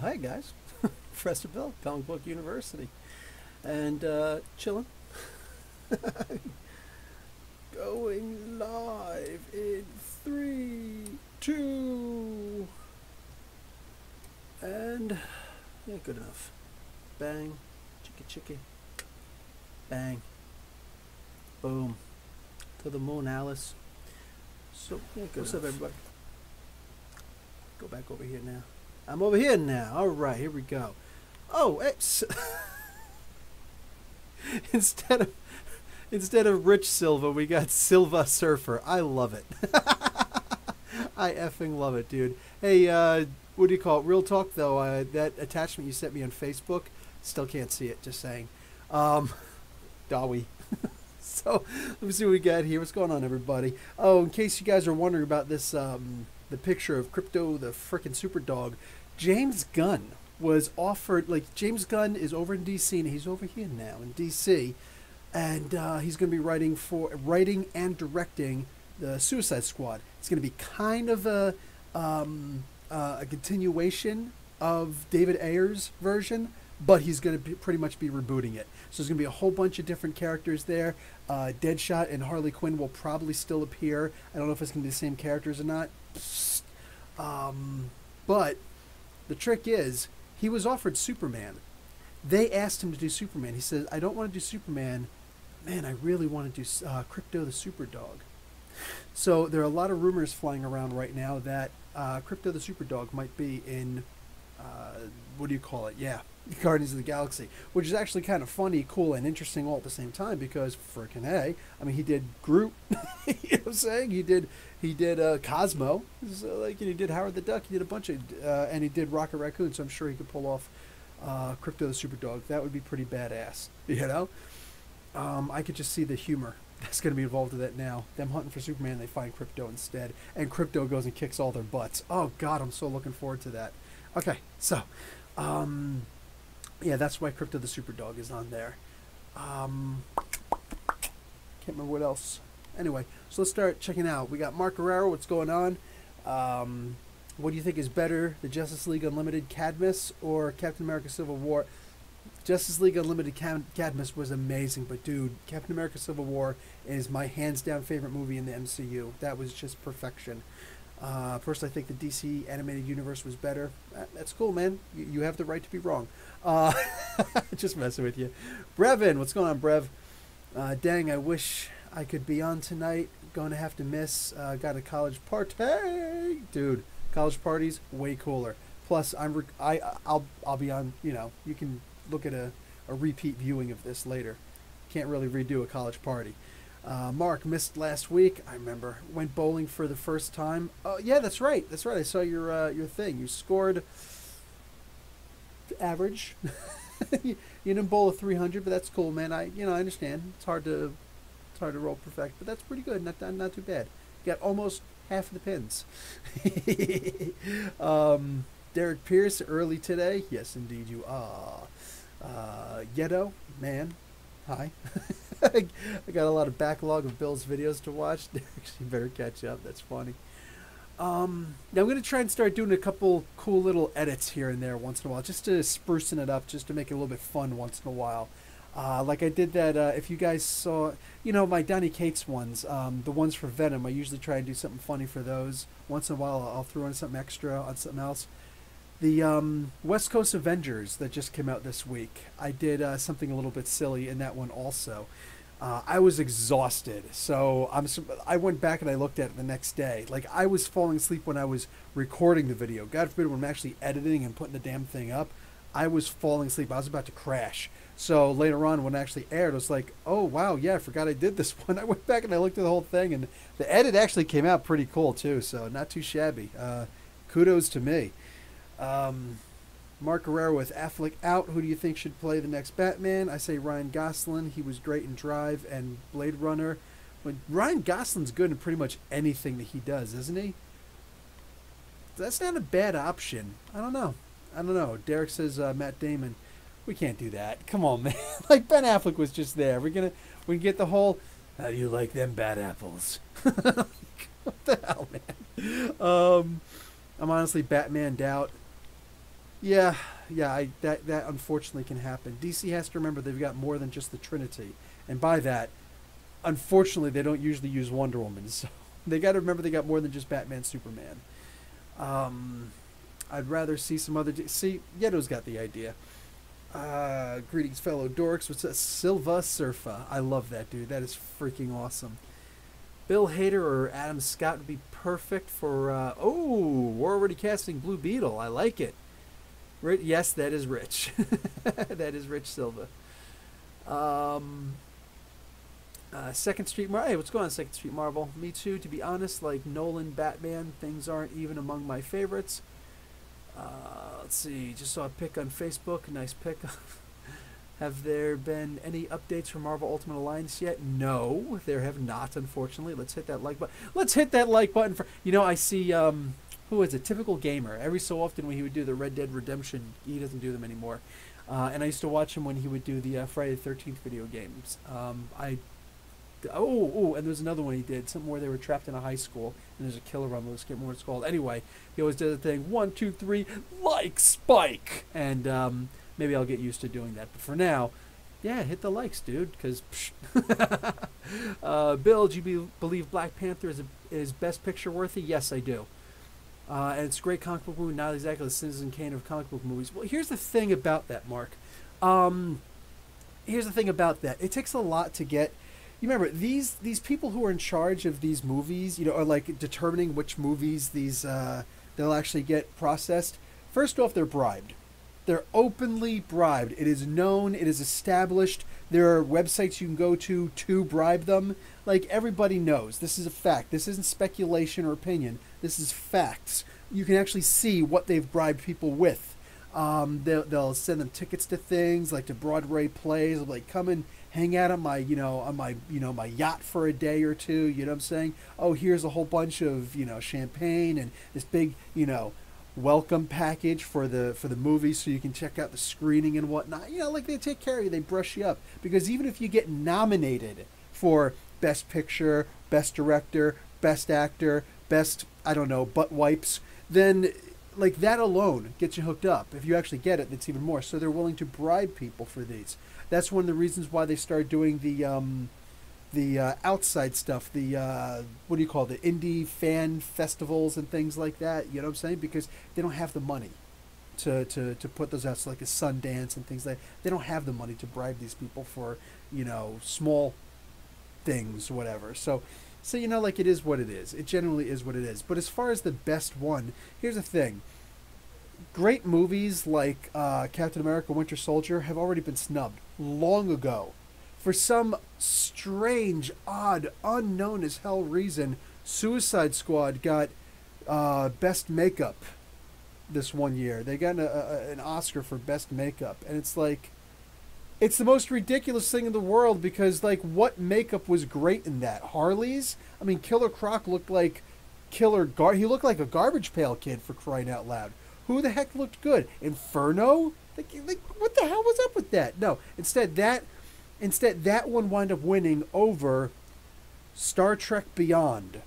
Hi guys, Professor Bill, Comic Book University, and chilling. Going live in 3, 2, and yeah, good enough. Bang, chicka chicka, bang, boom, to the moon, Alice. So yeah, good What's enough. Up, everybody? Go back over here now. I'm over here now. All right, here we go. Oh, instead of Rich Silva, we got Silva Surfer. I love it. I effing love it, dude. Hey, what do you call it? Real talk though. That attachment you sent me on Facebook, still can't see it. Just saying. Dawi. So let me see what we got here. What's going on, everybody? Oh, in case you guys are wondering about this, the picture of Krypto, the frickin' super dog. James Gunn was offered, like, James Gunn is over in DC, and he's over here now in DC, and he's going to be writing and directing the Suicide Squad. It's going to be kind of a continuation of David Ayer's version, but he's going to pretty much be rebooting it. So there's going to be a whole bunch of different characters there. Deadshot and Harley Quinn will probably still appear. I don't know if it's going to be the same characters or not. But the trick is, he was offered Superman. They asked him to do Superman. He says, I don't want to do Superman. Man, I really want to do Krypto the Superdog. So there are a lot of rumors flying around right now that Krypto the Superdog might be in, what do you call it? Yeah, Guardians of the Galaxy, which is actually kind of funny, cool, and interesting all at the same time because frickin' hey, I mean, he did Groot, you know what I'm saying? He did Cosmo, so, like, he did Howard the Duck, he did a bunch of, and he did Rocket Raccoon, so I'm sure he could pull off Krypto the Superdog. That would be pretty badass, you know? I could just see the humor that's going to be involved with that now. Them hunting for Superman, they find Krypto instead, and Krypto goes and kicks all their butts. Oh, God, I'm so looking forward to that. Okay, so, yeah, that's why Krypto the Superdog is on there. Can't remember what else. Anyway, so let's start checking out. We got Mark Guerrero. What's going on? What do you think is better, the Justice League Unlimited Cadmus or Captain America Civil War? Justice League Unlimited Cadmus was amazing, but dude, Captain America Civil War is my hands-down favorite movie in the MCU. That was just perfection. Personally, I think the DC animated universe was better. That's cool, man. You have the right to be wrong. Just messing with you. Brevin, what's going on, Brev? Dang, I wish I could be on tonight. Going to have to miss. Got a college party, dude. College parties way cooler. Plus, I'll be on. You know, you can look at a repeat viewing of this later. Can't really redo a college party. Mark missed last week. I remember went bowling for the first time. Oh yeah, that's right. That's right. I saw your thing. You scored average. You didn't bowl a 300, but that's cool, man. I understand. It's hard to roll perfect, but that's pretty good. Not too bad. You got almost half of the pins. Derek Pierce early today. Yes, indeed you are. Yeto, man. Hi. I got a lot of backlog of Bill's videos to watch. Actually, better catch up. That's funny. Now I'm going to try and start doing a couple cool little edits here and there once in a while, just to sprucing it up, just to make it a little bit fun once in a while. Like I did that, if you guys saw, you know, my Donny Cates ones, the ones for Venom, I usually try and do something funny for those. Once in a while, I'll throw in something extra on something else. The West Coast Avengers that just came out this week, I did something a little bit silly in that one also. I was exhausted, so I went back and I looked at it the next day. Like, I was falling asleep when I was recording the video. God forbid when I'm actually editing and putting the damn thing up, I was falling asleep. I was about to crash. So later on when it actually aired, I was like, oh, wow, yeah, I forgot I did this one. I went back and I looked at the whole thing, and the edit actually came out pretty cool, too, so not too shabby. Kudos to me. Mark Guerrero with Affleck out. Who do you think should play the next Batman? I say Ryan Gosling. He was great in Drive and Blade Runner. But Ryan Gosling's good in pretty much anything that he does, isn't he? That's not a bad option. I don't know. Derek says Matt Damon. We can't do that. Come on, man. Like, Ben Affleck was just there. We can get the whole, how do you like them bad apples? What the hell, man? I'm honestly Batman'd out. Yeah, yeah, that unfortunately can happen. DC has to remember they've got more than just the Trinity, and by that, unfortunately, they don't usually use Wonder Woman. So they got to remember they got more than just Batman, Superman. Um, I'd rather see some other. See, Yeto's got the idea. Greetings, fellow dorks. What's that? Silva Surfa. I love that dude. That is freaking awesome. Bill Hader or Adam Scott would be perfect for. Oh, we're already casting Blue Beetle. I like it. Yes, that is Rich. That is Rich Silva. Um, Second Street Marvel. Hey, what's going on, Second Street Marvel? Me too. To be honest, like Nolan Batman, things aren't even among my favorites. Let's see. Just saw a pic on Facebook. Nice pic. Have there been any updates from Marvel Ultimate Alliance yet? No, there have not, unfortunately. Let's hit that like button. Let's hit that like button for. I see. Who is it? Typical Gamer. Every so often when he would do the Red Dead Redemption, he doesn't do them anymore. And I used to watch him when he would do the Friday the 13th video games. And there's another one he did, something where they were trapped in a high school and there's a killer on the list. I can't remember what it's called. Anyway, he always did the thing 1, 2, 3, like Spike, and maybe I'll get used to doing that. But for now, yeah, hit the likes, dude. Because Bill, do you believe Black Panther is Best Picture worthy? Yes, I do. And it's a great comic book movie, not exactly the Citizen Kane of comic book movies. Well, here's the thing about that, Mark. Here's the thing about that. It takes a lot to get. You remember these people who are in charge of these movies, are like determining which movies they'll actually get processed. First off, they're bribed. They're openly bribed. It is known. It is established. There are websites you can go to bribe them. Like, everybody knows. This is a fact. This isn't speculation or opinion. This is facts. You can actually see what they've bribed people with. They'll send them tickets to things, like to Broadway plays. Like, come and hang out on my my yacht for a day or two. You know what I'm saying? Oh, here's a whole bunch of champagne and this big welcome package for the movie, so you can check out the screening and whatnot. Like, they take care of you. They brush you up, because even if you get nominated for Best Picture, Best Director, Best Actor, Best, I don't know, butt wipes, then like that alone gets you hooked up. If you actually get it, that's even more. So they're willing to bribe people for these. That's one of the reasons why they started doing the outside stuff, the what do you call it, the indie fan festivals and things like that. You know what I'm saying? Because they don't have the money to put those out. So like a Sundance and things like that. They don't have the money to bribe these people for small things, whatever. So like, it is what it is. It generally is what it is. But as far as the best one, here's the thing. Great movies like Captain America Winter Soldier have already been snubbed long ago. For some strange, odd, unknown as hell reason, Suicide Squad got best makeup this one year. They got an Oscar for best makeup. And it's like, it's the most ridiculous thing in the world, because, like, what makeup was great in that? Harley's? I mean, Killer Croc looked like he looked like a Garbage Pail Kid, for crying out loud. Who the heck looked good? Inferno? Like what the hell was up with that? No, instead that one wound up winning over Star Trek Beyond,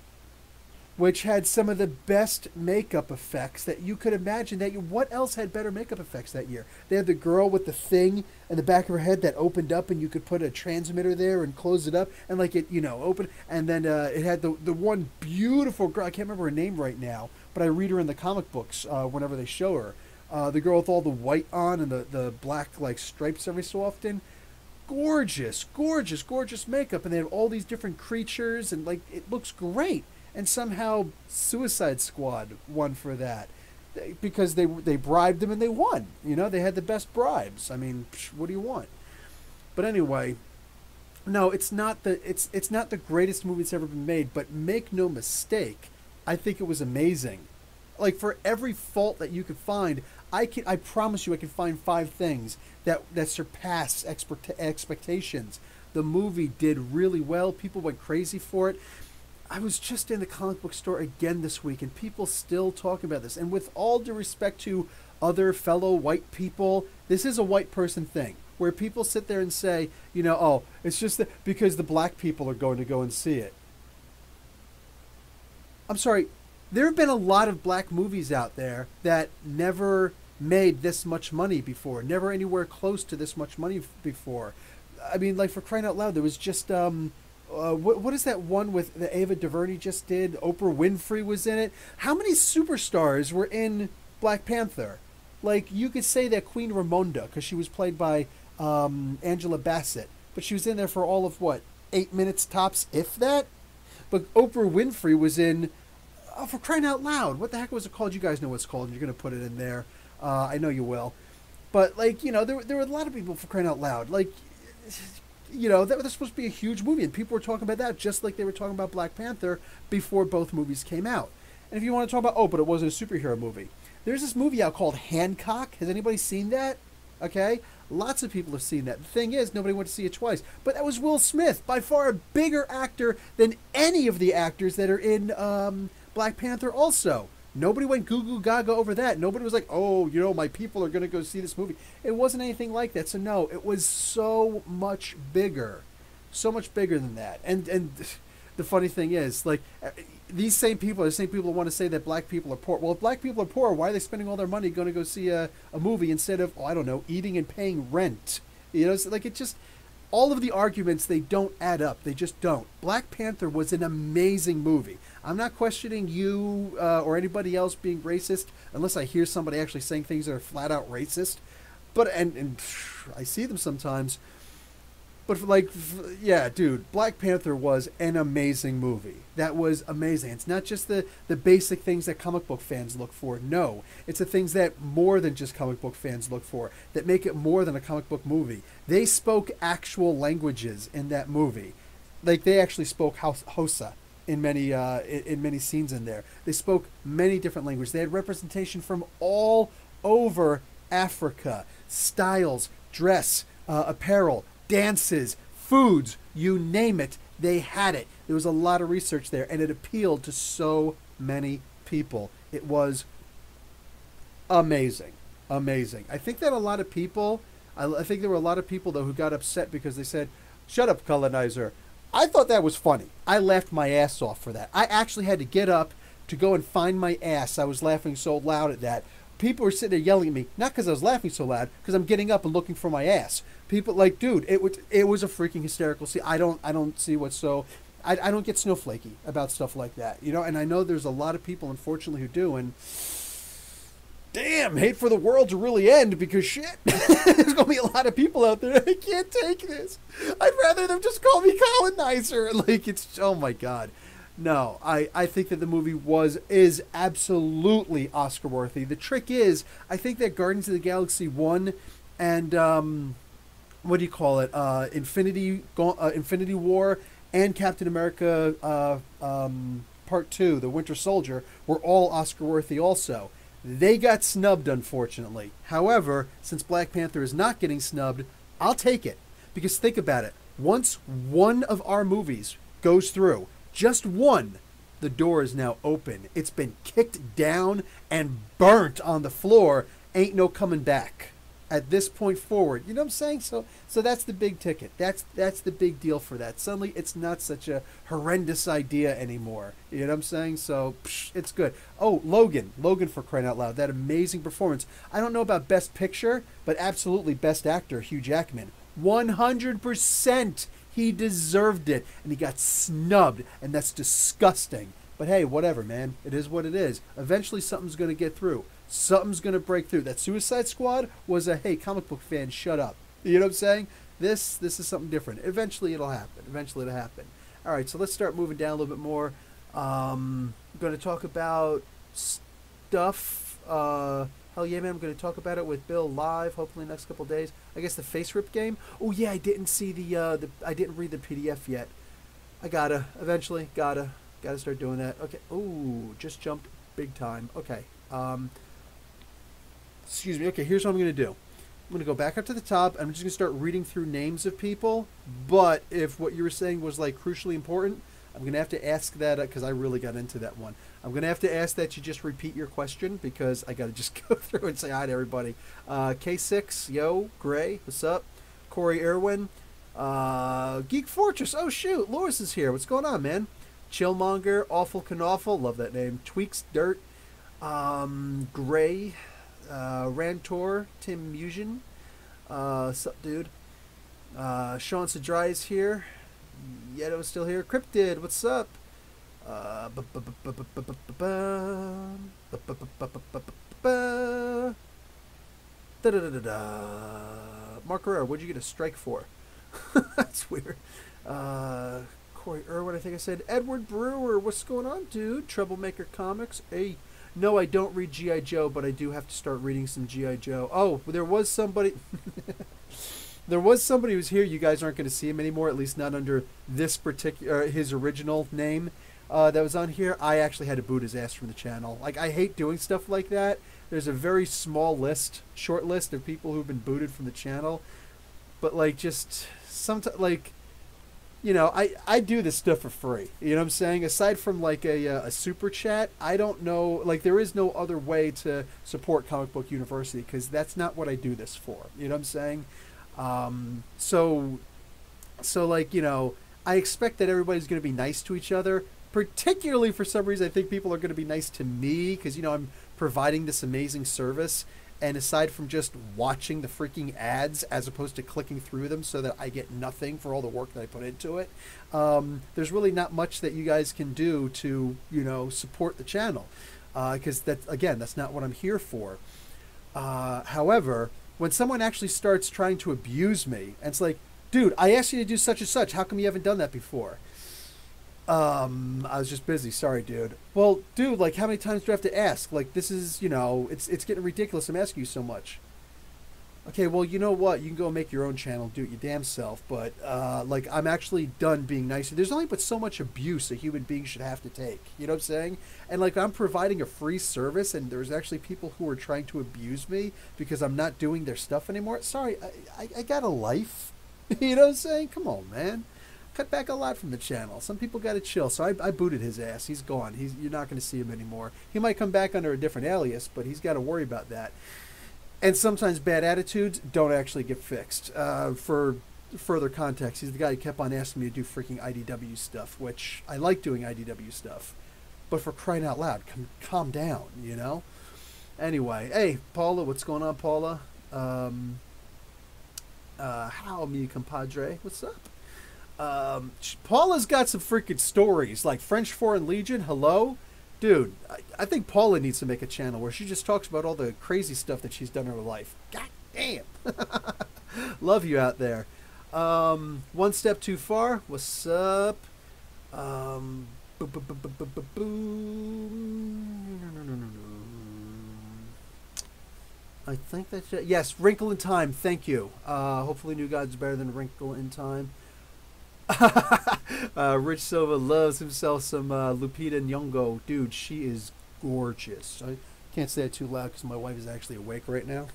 which had some of the best makeup effects that you could imagine. What else had better makeup effects that year? They had the girl with the thing in the back of her head that opened up, and you could put a transmitter there and close it up, and like it, open. And then it had the one beautiful girl. I can't remember her name right now, but I read her in the comic books whenever they show her. The girl with all the white on and the black like stripes every so often. Gorgeous, gorgeous, gorgeous makeup, and they have all these different creatures, and like, it looks great. And somehow Suicide Squad won for that, because they bribed them and they won. They had the best bribes. I mean, what do you want? But anyway, no, it's not the greatest movie that's ever been made. But make no mistake, I think it was amazing. Like, for every fault that you could find, I promise you, I can find 5 things that surpass expectations. The movie did really well. People went crazy for it. I was just in the comic book store again this week, and people still talking about this. And with all due respect to other fellow white people, this is a white person thing, where people sit there and say, oh, it's just because the black people are going to go and see it. I'm sorry. There have been a lot of black movies out there that never made this much money before. Never anywhere close to this much money before. I mean, like, for crying out loud, there was just what is that one with the Ava DuVernay just did? Oprah Winfrey was in it. How many superstars were in Black Panther? Like, you could say that Queen Ramonda, because she was played by Angela Bassett, but she was in there for all of, what, 8 minutes tops, if that? But Oprah Winfrey was in, oh, for crying out loud, what the heck was it called? You guys know what it's called. You're going to put it in there. I know you will. But, like, you know, there were a lot of people, for crying out loud. Like, you know, that was supposed to be a huge movie, and people were talking about that just like they were talking about Black Panther before both movies came out. And if you want to talk about, oh, but it wasn't a superhero movie. There's this movie out called Hancock. Has anybody seen that? Okay? Lots of people have seen that. The thing is, nobody went to see it twice. But that was Will Smith, by far a bigger actor than any of the actors that are in Black Panther also. Nobody went goo goo gaga over that. Nobody was like, oh, you know, my people are going to go see this movie. It wasn't anything like that. So, no, it was so much bigger. So much bigger than that. And the funny thing is, like, these same people are the same people who want to say that black people are poor. Well, if black people are poor, why are they spending all their money going to go see a movie instead of, oh, I don't know, eating and paying rent? You know, so, like, it just, all of the arguments, they don't add up. They just don't. Black Panther was an amazing movie. I'm not questioning you or anybody else being racist unless I hear somebody actually saying things that are flat out racist. But, and I see them sometimes. But, like, yeah, dude, Black Panther was an amazing movie. That was amazing. It's not just the basic things that comic book fans look for. No, it's the things that more than just comic book fans look for, that make it more than a comic book movie. They spoke actual languages in that movie. Like, they actually spoke Hausa in many scenes in there. They spoke many different languages. They had representation from all over Africa. Styles, dress, apparel, dances, foods, you name it, they had it. There was a lot of research there, and it appealed to so many people. It was amazing. Amazing. I think that a lot of people, I think there were a lot of people, though, who got upset because they said, shut up, colonizer. I thought that was funny. I laughed my ass off for that. I actually had to get up to go and find my ass. I was laughing so loud at that. People were sitting there yelling at me, not because I was laughing so loud, because I'm getting up and looking for my ass. People, like, dude, it was a freaking hysterical scene. I don't see what's so, I don't get snowflakey about stuff like that, you know. And I know there's a lot of people, unfortunately, who do. And damn, hate for the world to really end, because shit, there's gonna be a lot of people out there. I can't take this. I'd rather them just call me colonizer. Like, it's, oh my god. No, I think that the movie is absolutely Oscar worthy. The trick is, I think that Guardians of the Galaxy 1 and what do you call it? Infinity War and Captain America Part 2, The Winter Soldier, were all Oscar worthy also. They got snubbed, unfortunately. However, since Black Panther is not getting snubbed, I'll take it. Because think about it. Once one of our movies goes through, just one, the door is now open. It's been kicked down and burnt on the floor. Ain't no coming back at this point forward. You know what I'm saying? So that's the big ticket. That's the big deal for that. Suddenly, it's not such a horrendous idea anymore. You know what I'm saying? So it's good. Oh, Logan, for crying out loud. That amazing performance. I don't know about Best Picture, but absolutely Best Actor, Hugh Jackman. 100%. He deserved it, and he got snubbed, and that's disgusting. But hey, whatever, man. It is what it is. Eventually, something's going to get through. Something's going to break through. That Suicide Squad was a, hey, comic book fans, shut up. You know what I'm saying? This is something different. Eventually, it'll happen. All right, so let's start moving down a little bit more. I'm going to talk about stuff. Hell yeah, man, I'm going to talk about it with Bill live, hopefully next couple days. I guess the face rip game. Oh yeah, I didn't see I didn't read the PDF yet. I gotta start doing that. Okay. Ooh, just jumped big time. Okay. Excuse me. Okay, here's what I'm going to do. I'm going to go back up to the top. I'm just going to start reading through names of people. But if what you were saying was like crucially important, I'm going to have to ask that, because I really got into that one. I'm going to have to ask that you just repeat your question, because I got to just go through and say hi to everybody. K6, yo, Gray, what's up? Corey Irwin, Geek Fortress, oh shoot, Lois is here. What's going on, man? Chillmonger, Awful Kanoffle, love that name. Tweaks Dirt, Gray, Rantor, Tim Musion. Sup, dude? Sean Sadrai is here. Yedo's still here. Cryptid, what's up? Mark Herrera, what'd you get a strike for? That's weird. Corey Irwin, I think I said. Edward Brewer, what's going on, dude? Troublemaker Comics. Hey, no, I don't read G.I. Joe, but I do have to start reading some G.I. Joe. Oh, there was somebody... There was somebody who's here. You guys aren't going to see him anymore, at least not under this particular, his original name that was on here. I actually had to boot his ass from the channel. Like, I hate doing stuff like that. There's a very small list, short list of people who've been booted from the channel. But, like, just sometimes, like, you know, I do this stuff for free. You know what I'm saying? Aside from, like, a super chat, I don't know, like, there is no other way to support Comic Book University because that's not what I do this for. You know what I'm saying? So like, you know, I expect that everybody's going to be nice to each other, particularly for some reason. I think people are going to be nice to me because, you know, I'm providing this amazing service. And aside from just watching the freaking ads as opposed to clicking through them so that I get nothing for all the work that I put into it, there's really not much that you guys can do to, you know, support the channel. Because that's not what I'm here for. However, when someone actually starts trying to abuse me, and it's like, dude, I asked you to do such and such. How come you haven't done that before? I was just busy. Sorry, dude. Well, dude, like, how many times do I have to ask? Like, this is, you know, it's getting ridiculous. I'm asking you so much. Okay, well, you know what? You can go make your own channel, do it your damn self. But, like, I'm actually done being nice. There's only but so much abuse a human being should have to take. You know what I'm saying? And, like, I'm providing a free service, and there's actually people who are trying to abuse me because I'm not doing their stuff anymore. Sorry, I got a life. You know what I'm saying? Come on, man. Cut back a lot from the channel. Some people got to chill. So I booted his ass. He's gone. You're not going to see him anymore. He might come back under a different alias, but he's got to worry about that. And sometimes bad attitudes don't actually get fixed. For further context, he's the guy who kept on asking me to do freaking IDW stuff, which I like doing IDW stuff. But for crying out loud, calm down, you know? Anyway, hey, Paula, what's going on, Paula? How, mi compadre? What's up? Paula's got some freaking stories, like French Foreign Legion, hello? Dude, I think Paula needs to make a channel where she just talks about all the crazy stuff that she's done in her life. God damn. Love you out there. One Step Too Far, what's up? I think that's it. Yes, Wrinkle in Time, thank you. Hopefully New Gods better than Wrinkle in Time. Rich Silva loves himself some Lupita Nyong'o. Dude, she is gorgeous. I can't say it too loud because my wife is actually awake right now.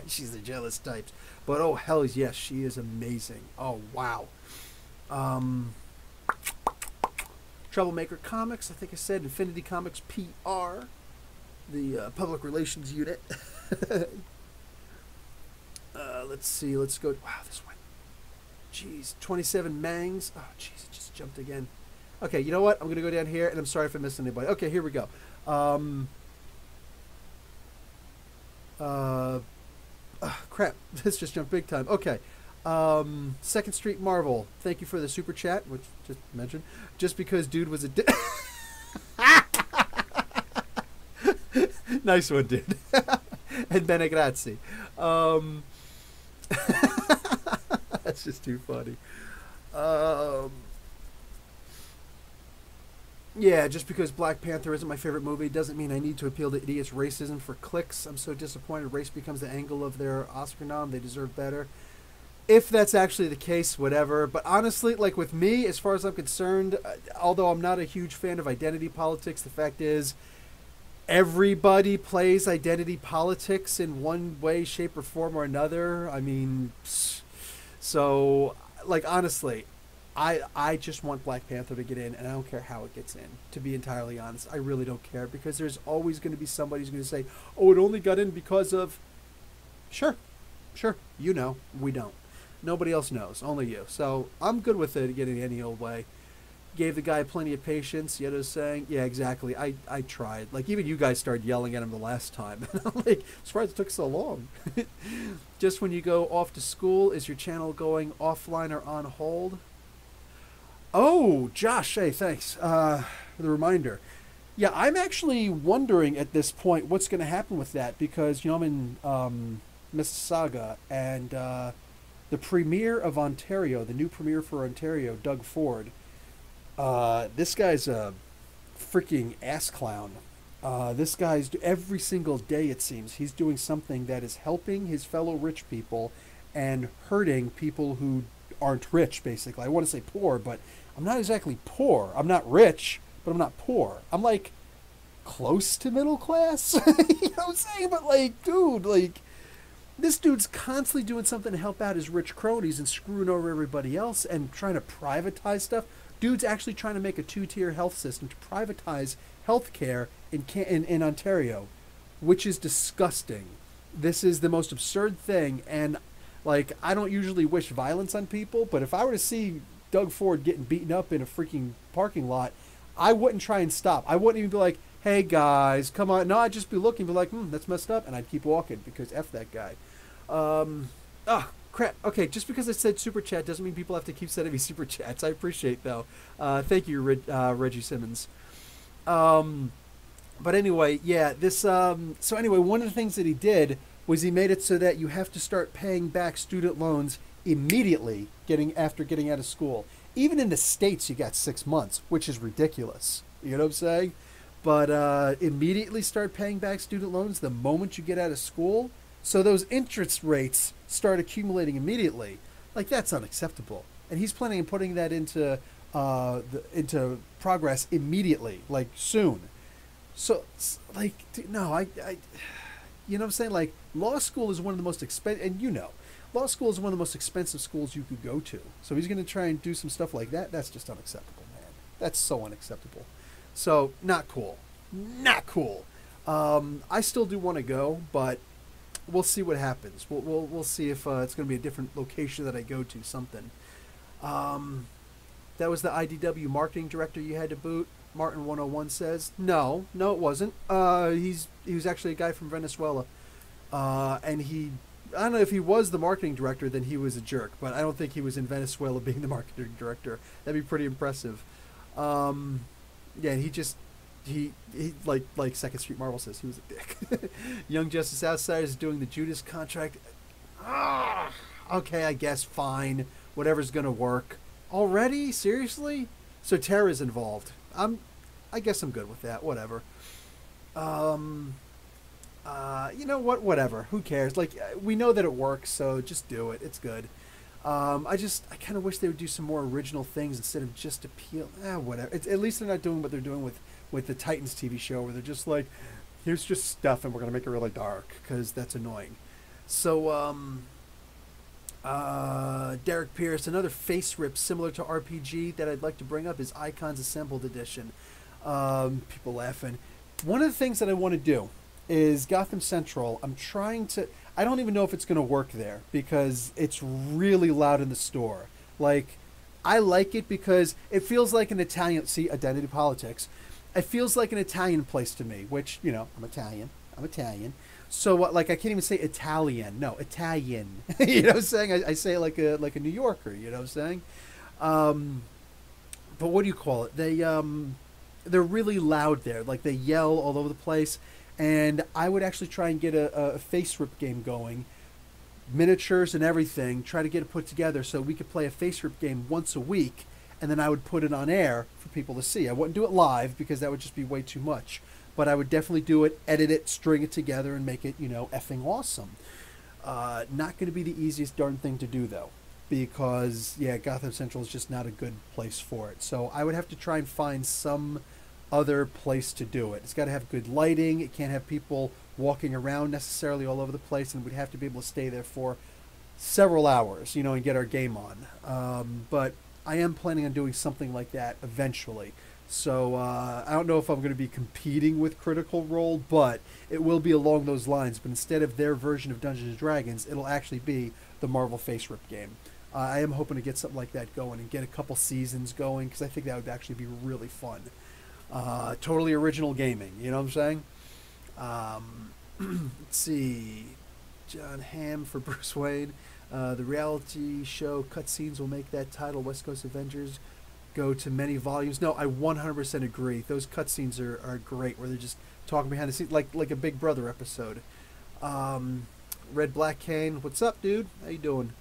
She's the jealous type. But oh, hell yes, she is amazing. Oh, wow. Troublemaker Comics, I think I said. Infinity Comics PR, the public relations unit. Let's see. Let's go. Wow, this one. Jeez, 27 Mangs. Oh, jeez, it just jumped again. Okay, you know what? I'm going to go down here, and I'm sorry if I missed anybody. Okay, here we go. Crap, this just jumped big time. Okay. Second Street Marvel. Thank you for the super chat, which just mentioned. Just because dude was a nice one, dude. And bene grazie. That's just too funny. Yeah, just because Black Panther isn't my favorite movie doesn't mean I need to appeal to idiots' racism for clicks. I'm so disappointed race becomes the angle of their Oscar nom. They deserve better. If that's actually the case, whatever. But honestly, like with me, as far as I'm concerned, although I'm not a huge fan of identity politics, the fact is everybody plays identity politics in one way, shape, or form or another. I mean, so, like, honestly, I just want Black Panther to get in, and I don't care how it gets in, to be entirely honest. I really don't care, because there's always going to be somebody who's going to say, oh, it only got in because of... Sure, you know, we don't. Nobody else knows, only you. So I'm good with it getting any old way. gave the guy plenty of patience. Yedo's saying, yeah, exactly. I tried. Like, even you guys started yelling at him the last time. And I'm like, surprised it took so long. Just when you go off to school, is your channel going offline or on hold? Oh, Josh, hey, thanks for the reminder. Yeah, I'm actually wondering at this point what's going to happen with that because, I'm in Mississauga, and the premier of Ontario, the new premier for Ontario, Doug Ford, this guy's a freaking ass clown. This guy's, every single day it seems, he's doing something that is helping his fellow rich people and hurting people who aren't rich, basically. I want to say poor, but I'm not exactly poor. I'm not rich, but I'm not poor. I'm like close to middle class. You know what I'm saying? But like, dude, like, this dude's constantly doing something to help out his rich cronies and screwing over everybody else and trying to privatize stuff. Dude's actually trying to make a two-tier health system to privatize healthcare in Ontario, which is disgusting. This is the most absurd thing, and like, I don't usually wish violence on people, but if I were to see Doug Ford getting beaten up in a freaking parking lot, I wouldn't try and stop. I wouldn't even be like, hey guys, come on. No, I'd just be looking, be like, that's messed up, and I'd keep walking because F that guy. Oh, crap. Okay, just because I said super chat doesn't mean people have to keep sending me super chats. I appreciate, though. Thank you, Reggie Simmons. But anyway, yeah, this, so anyway, one of the things that he did was he made it so that you have to start paying back student loans immediately after getting out of school. Even in the States, you got 6 months, which is ridiculous. You know what I'm saying? But immediately start paying back student loans the moment you get out of school. So those interest rates start accumulating immediately. Like, that's unacceptable. And he's planning on putting that into progress immediately, like soon. So, like, no, you know what I'm saying? Like, law school is one of the most expensive, and law school is one of the most expensive schools you could go to. So he's going to try and do some stuff like that. That's just unacceptable, man. That's so unacceptable. So, not cool. Not cool. I still do want to go, but we'll see what happens. We'll see if it's going to be a different location that I go to, something. That was the IDW marketing director you had to boot, Martin 101 says. No, it wasn't. He was actually a guy from Venezuela. And I don't know if he was the marketing director, then he was a jerk, but I don't think he was in Venezuela being the marketing director. That'd be pretty impressive. Yeah, he like Second Street Marvel says, he was a dick. Young Justice Outsiders is doing the Judas contract. Okay, I guess, fine. Whatever's gonna work. Already? Seriously? So Terra's involved. I guess I'm good with that. Whatever. You know what? Whatever. Who cares? Like, we know that it works, so just do it. It's good. I kind of wish they would do some more original things instead of just appeal. Whatever. At least they're not doing what they're doing with the Titans TV show, where they're just like, here's just stuff, and we're gonna make it really dark, because that's annoying. So, Derek Pierce, another face rip similar to RPG that I'd like to bring up is Icons Assembled Edition. People laughing. One of the things that I want to do is Gotham Central. I don't even know if it's going to work there because it's really loud in the store. Like, I like it because it feels like an Italian, see, identity politics. It feels like an Italian place to me, which, I'm Italian. So, like, I can't even say Italian. No, Italian. You know what I'm saying? I say it like a New Yorker, you know what I'm saying? But what do you call it? They're really loud there. Like, they yell all over the place. And I would actually try and get a face rip game going, miniatures and everything, try to get it put together so we could play a face rip game once a week, and then I would put it on air for people to see. I wouldn't do it live because that would just be way too much. But I would definitely do it, edit it, string it together, and make it, effing awesome. Not going to be the easiest darn thing to do, though, because, yeah, Gotham Central is just not a good place for it. So I would have to try and find some other place to do it. It's got to have good lighting. It can't have people walking around necessarily all over the place, and we'd have to be able to stay there for several hours, and get our game on. But I am planning on doing something like that eventually. So I don't know if I'm going to be competing with Critical Role, but it will be along those lines. But instead of their version of Dungeons & Dragons, it'll actually be the Marvel Face Rip game. I am hoping to get something like that going and get a couple seasons going because I think that would actually be really fun. Totally original gaming, you know what I'm saying? Let's see. John Hamm for Bruce Wayne. The reality show cutscenes will make that title, West Coast Avengers, go to many volumes. No, I 100% agree. Those cutscenes are great, where they're just talking behind the scenes, like a Big Brother episode. Red Black Cane, what's up, dude? How you doing?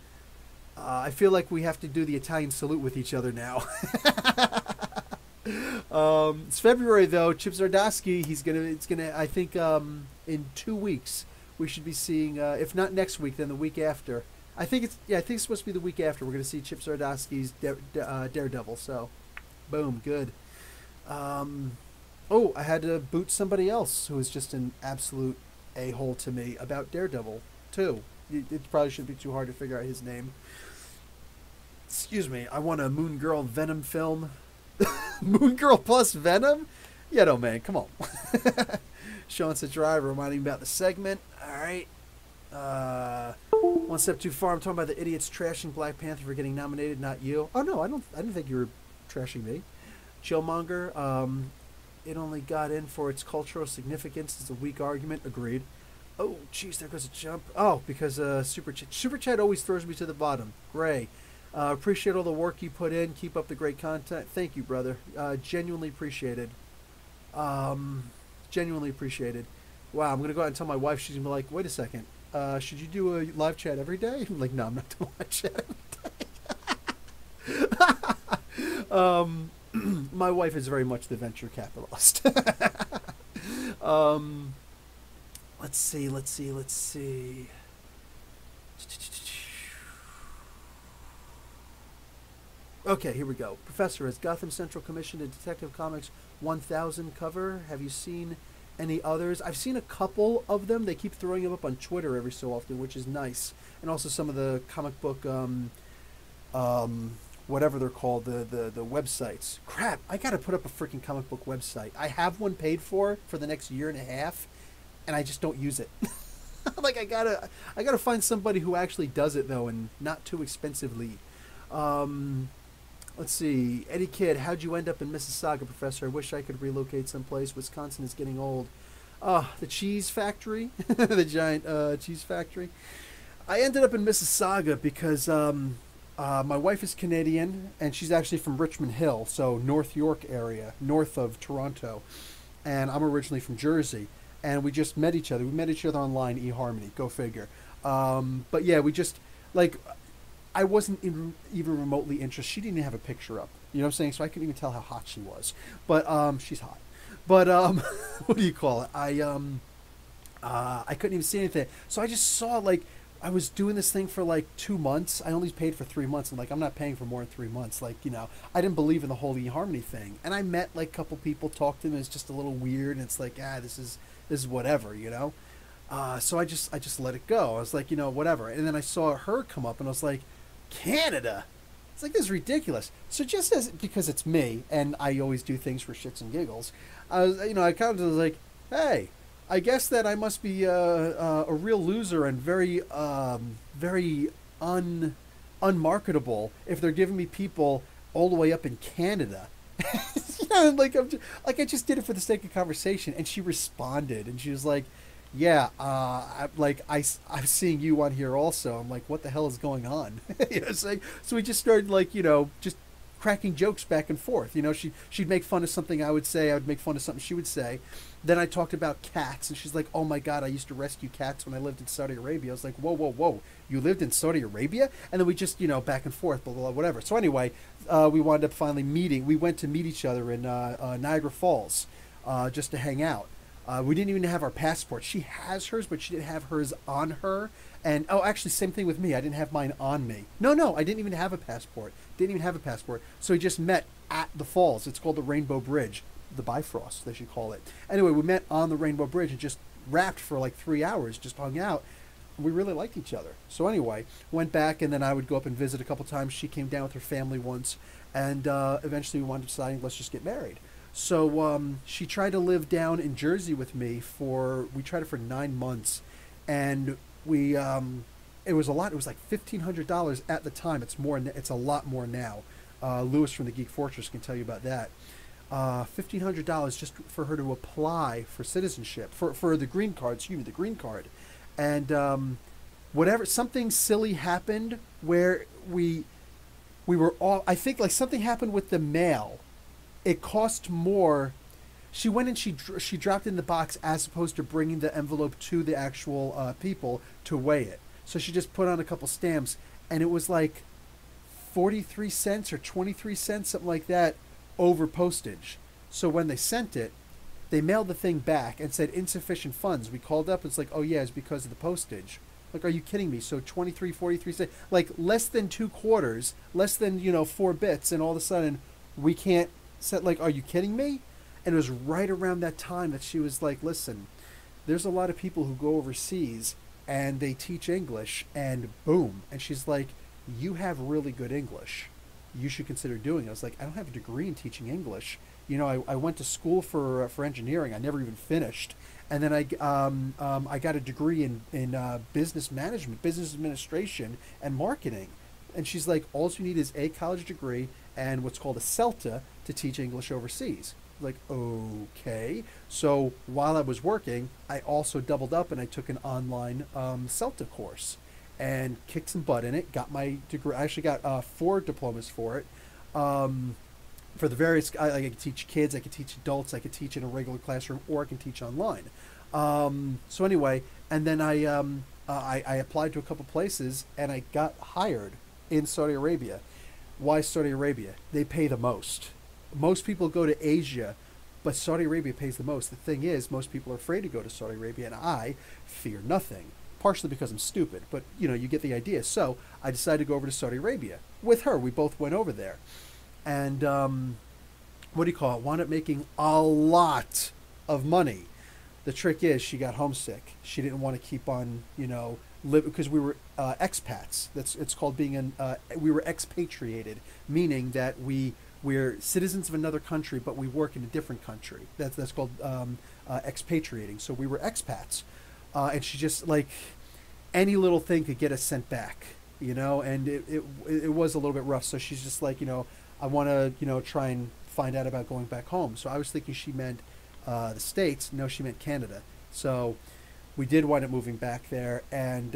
I feel like we have to do the Italian salute with each other now. It's February though. Chip Zdarsky, it's gonna. I think in 2 weeks we should be seeing. If not next week, then the week after. I think it's supposed to be the week after. We're gonna see Chip Zdarsky's Daredevil. So, boom, good. Oh, I had to boot somebody else who was just an absolute a-hole to me about Daredevil too. It probably shouldn't be too hard to figure out his name. Excuse me. I want a Moon Girl Venom film. Moon Girl plus Venom? Yeah, no, man. Come on. Sean said drive, reminding me about the segment. All right. One step too far. I'm talking about the idiots trashing Black Panther for getting nominated, not you. Oh no, I didn't think you were trashing me. Chillmonger. It only got in for its cultural significance. It's a weak argument. Agreed. Oh, jeez, there goes a jump. Oh, because Super Chat always throws me to the bottom. Gray. Appreciate all the work you put in. Keep up the great content. Thank you, brother. Genuinely appreciated. Genuinely appreciated. Wow, I'm going to go out and tell my wife. She's going to be like, wait a second. Should you do a live chat every day? I'm like, no, I'm not doing live chat every day. My wife is very much the venture capitalist. Let's see. Okay, here we go. Professor, has Gotham Central commissioned a Detective Comics 1000 cover? Have you seen any others? I've seen a couple of them. They keep throwing them up on Twitter every so often, which is nice. And also some of the comic book, whatever they're called, the websites. Crap, I gotta put up a freaking comic book website. I have one paid for the next year and a half, and I just don't use it. Like I gotta find somebody who actually does it though, and not too expensively. Let's see. Eddie Kidd, how'd you end up in Mississauga, Professor? I wish I could relocate someplace. Wisconsin is getting old. The cheese factory, the giant cheese factory. I ended up in Mississauga because my wife is Canadian, and she's actually from Richmond Hill, so North York area, north of Toronto. And I'm originally from Jersey. And we just met each other. We met each other online, eHarmony. Go figure. But yeah, we just, like, I wasn't even remotely interested. She didn't even have a picture up. You know what I'm saying? So I couldn't even tell how hot she was. But she's hot. But what do you call it? I couldn't even see anything. So I just saw, like, I was doing this thing for like 2 months. I only paid for 3 months. I'm like, I'm not paying for more than 3 months. Like, you know, I didn't believe in the whole eHarmony thing. And I met like a couple people, talked to them. It's just a little weird. And it's like, this is whatever, you know? So I just let it go. I was like, you know, whatever. And then I saw her come up and I was like, Canada? It's like, this is ridiculous. So just because it's me and I always do things for shits and giggles, I kind of was like, hey, I guess that I must be a real loser and very unmarketable if they're giving me people all the way up in Canada. You know, I just did it for the sake of conversation, and she responded, and she was like, "Yeah, I'm seeing you on here also." I'm like, "What the hell is going on?" You know, so we just started just cracking jokes back and forth. You know, she'd make fun of something I would say, I would make fun of something she would say. Then I talked about cats, and she's like, "Oh my God, I used to rescue cats when I lived in Saudi Arabia." I was like, "Whoa, you lived in Saudi Arabia?" And then we just, back and forth, blah, blah, blah, whatever. So anyway, we wound up finally meeting. We went to meet each other in Niagara Falls just to hang out. We didn't even have our passports. She has hers, but she didn't have hers on her. And, actually, same thing with me. I didn't have mine on me. No, I didn't even have a passport. So we just met at the falls. It's called the Rainbow Bridge. The Bifrost, they should call it. Anyway, we met on the Rainbow Bridge and just rapped for like 3 hours, just hung out. We really liked each other. So anyway, went back, and then I would go up and visit a couple times. She came down with her family once, and eventually we wound up deciding, let's just get married. So she tried to live down in Jersey with me we tried it for 9 months, and we it was a lot. It was like $1,500 at the time. It's more. It's a lot more now. Lewis from the Geek Fortress can tell you about that. $1,500 just for her to apply for citizenship for the green card. Excuse me, the green card, and whatever, something silly happened where we were all, I think, like, something happened with the mail. It cost more. She went and she dropped it in the box as opposed to bringing the envelope to the actual people to weigh it. So she just put on a couple stamps, and it was like 43 cents or 23 cents, something like that, over postage. So when they sent it, they mailed the thing back and said insufficient funds. We called up, it's like, oh yeah, it's because of the postage. Like, are you kidding me? So 23, 43 cents, like less than 2 quarters, less than, 4 bits, and all of a sudden we can't set, like, are you kidding me? And it was right around that time that she was like, listen, there's a lot of people who go overseas and they teach English, and boom. And she's like, you have really good English. You should consider doing it. I was like, I don't have a degree in teaching English. I went to school for engineering. I never even finished. And then I got a degree in business management, business administration, and marketing. And she's like, all you need is a college degree and what's called a CELTA to teach English overseas. Like, okay. So while I was working, I also doubled up and I took an online CELTA course and kicked some butt in it. Got my degree. I actually got 4 diplomas for it. For the various, I could teach kids, I could teach adults, I could teach in a regular classroom, or I can teach online. So anyway, and then I applied to a couple places and I got hired in Saudi Arabia. Why Saudi Arabia? They pay the most. Most people go to Asia, but Saudi Arabia pays the most. The thing is, most people are afraid to go to Saudi Arabia, and I fear nothing. Partially because I'm stupid, but you get the idea. So I decided to go over to Saudi Arabia with her. We both went over there. And what do you call it? Wound up making a lot of money. The trick is she got homesick. She didn't want to keep on, live, because we were expats. It's called being we were expatriated, meaning that we're citizens of another country, but we work in a different country. That's called expatriating. So we were expats, and she just, like, any little thing could get us sent back, and it was a little bit rough. So she's just like, I want to, try and find out about going back home. So I was thinking she meant the States. No, she meant Canada. So we did wind up moving back there. And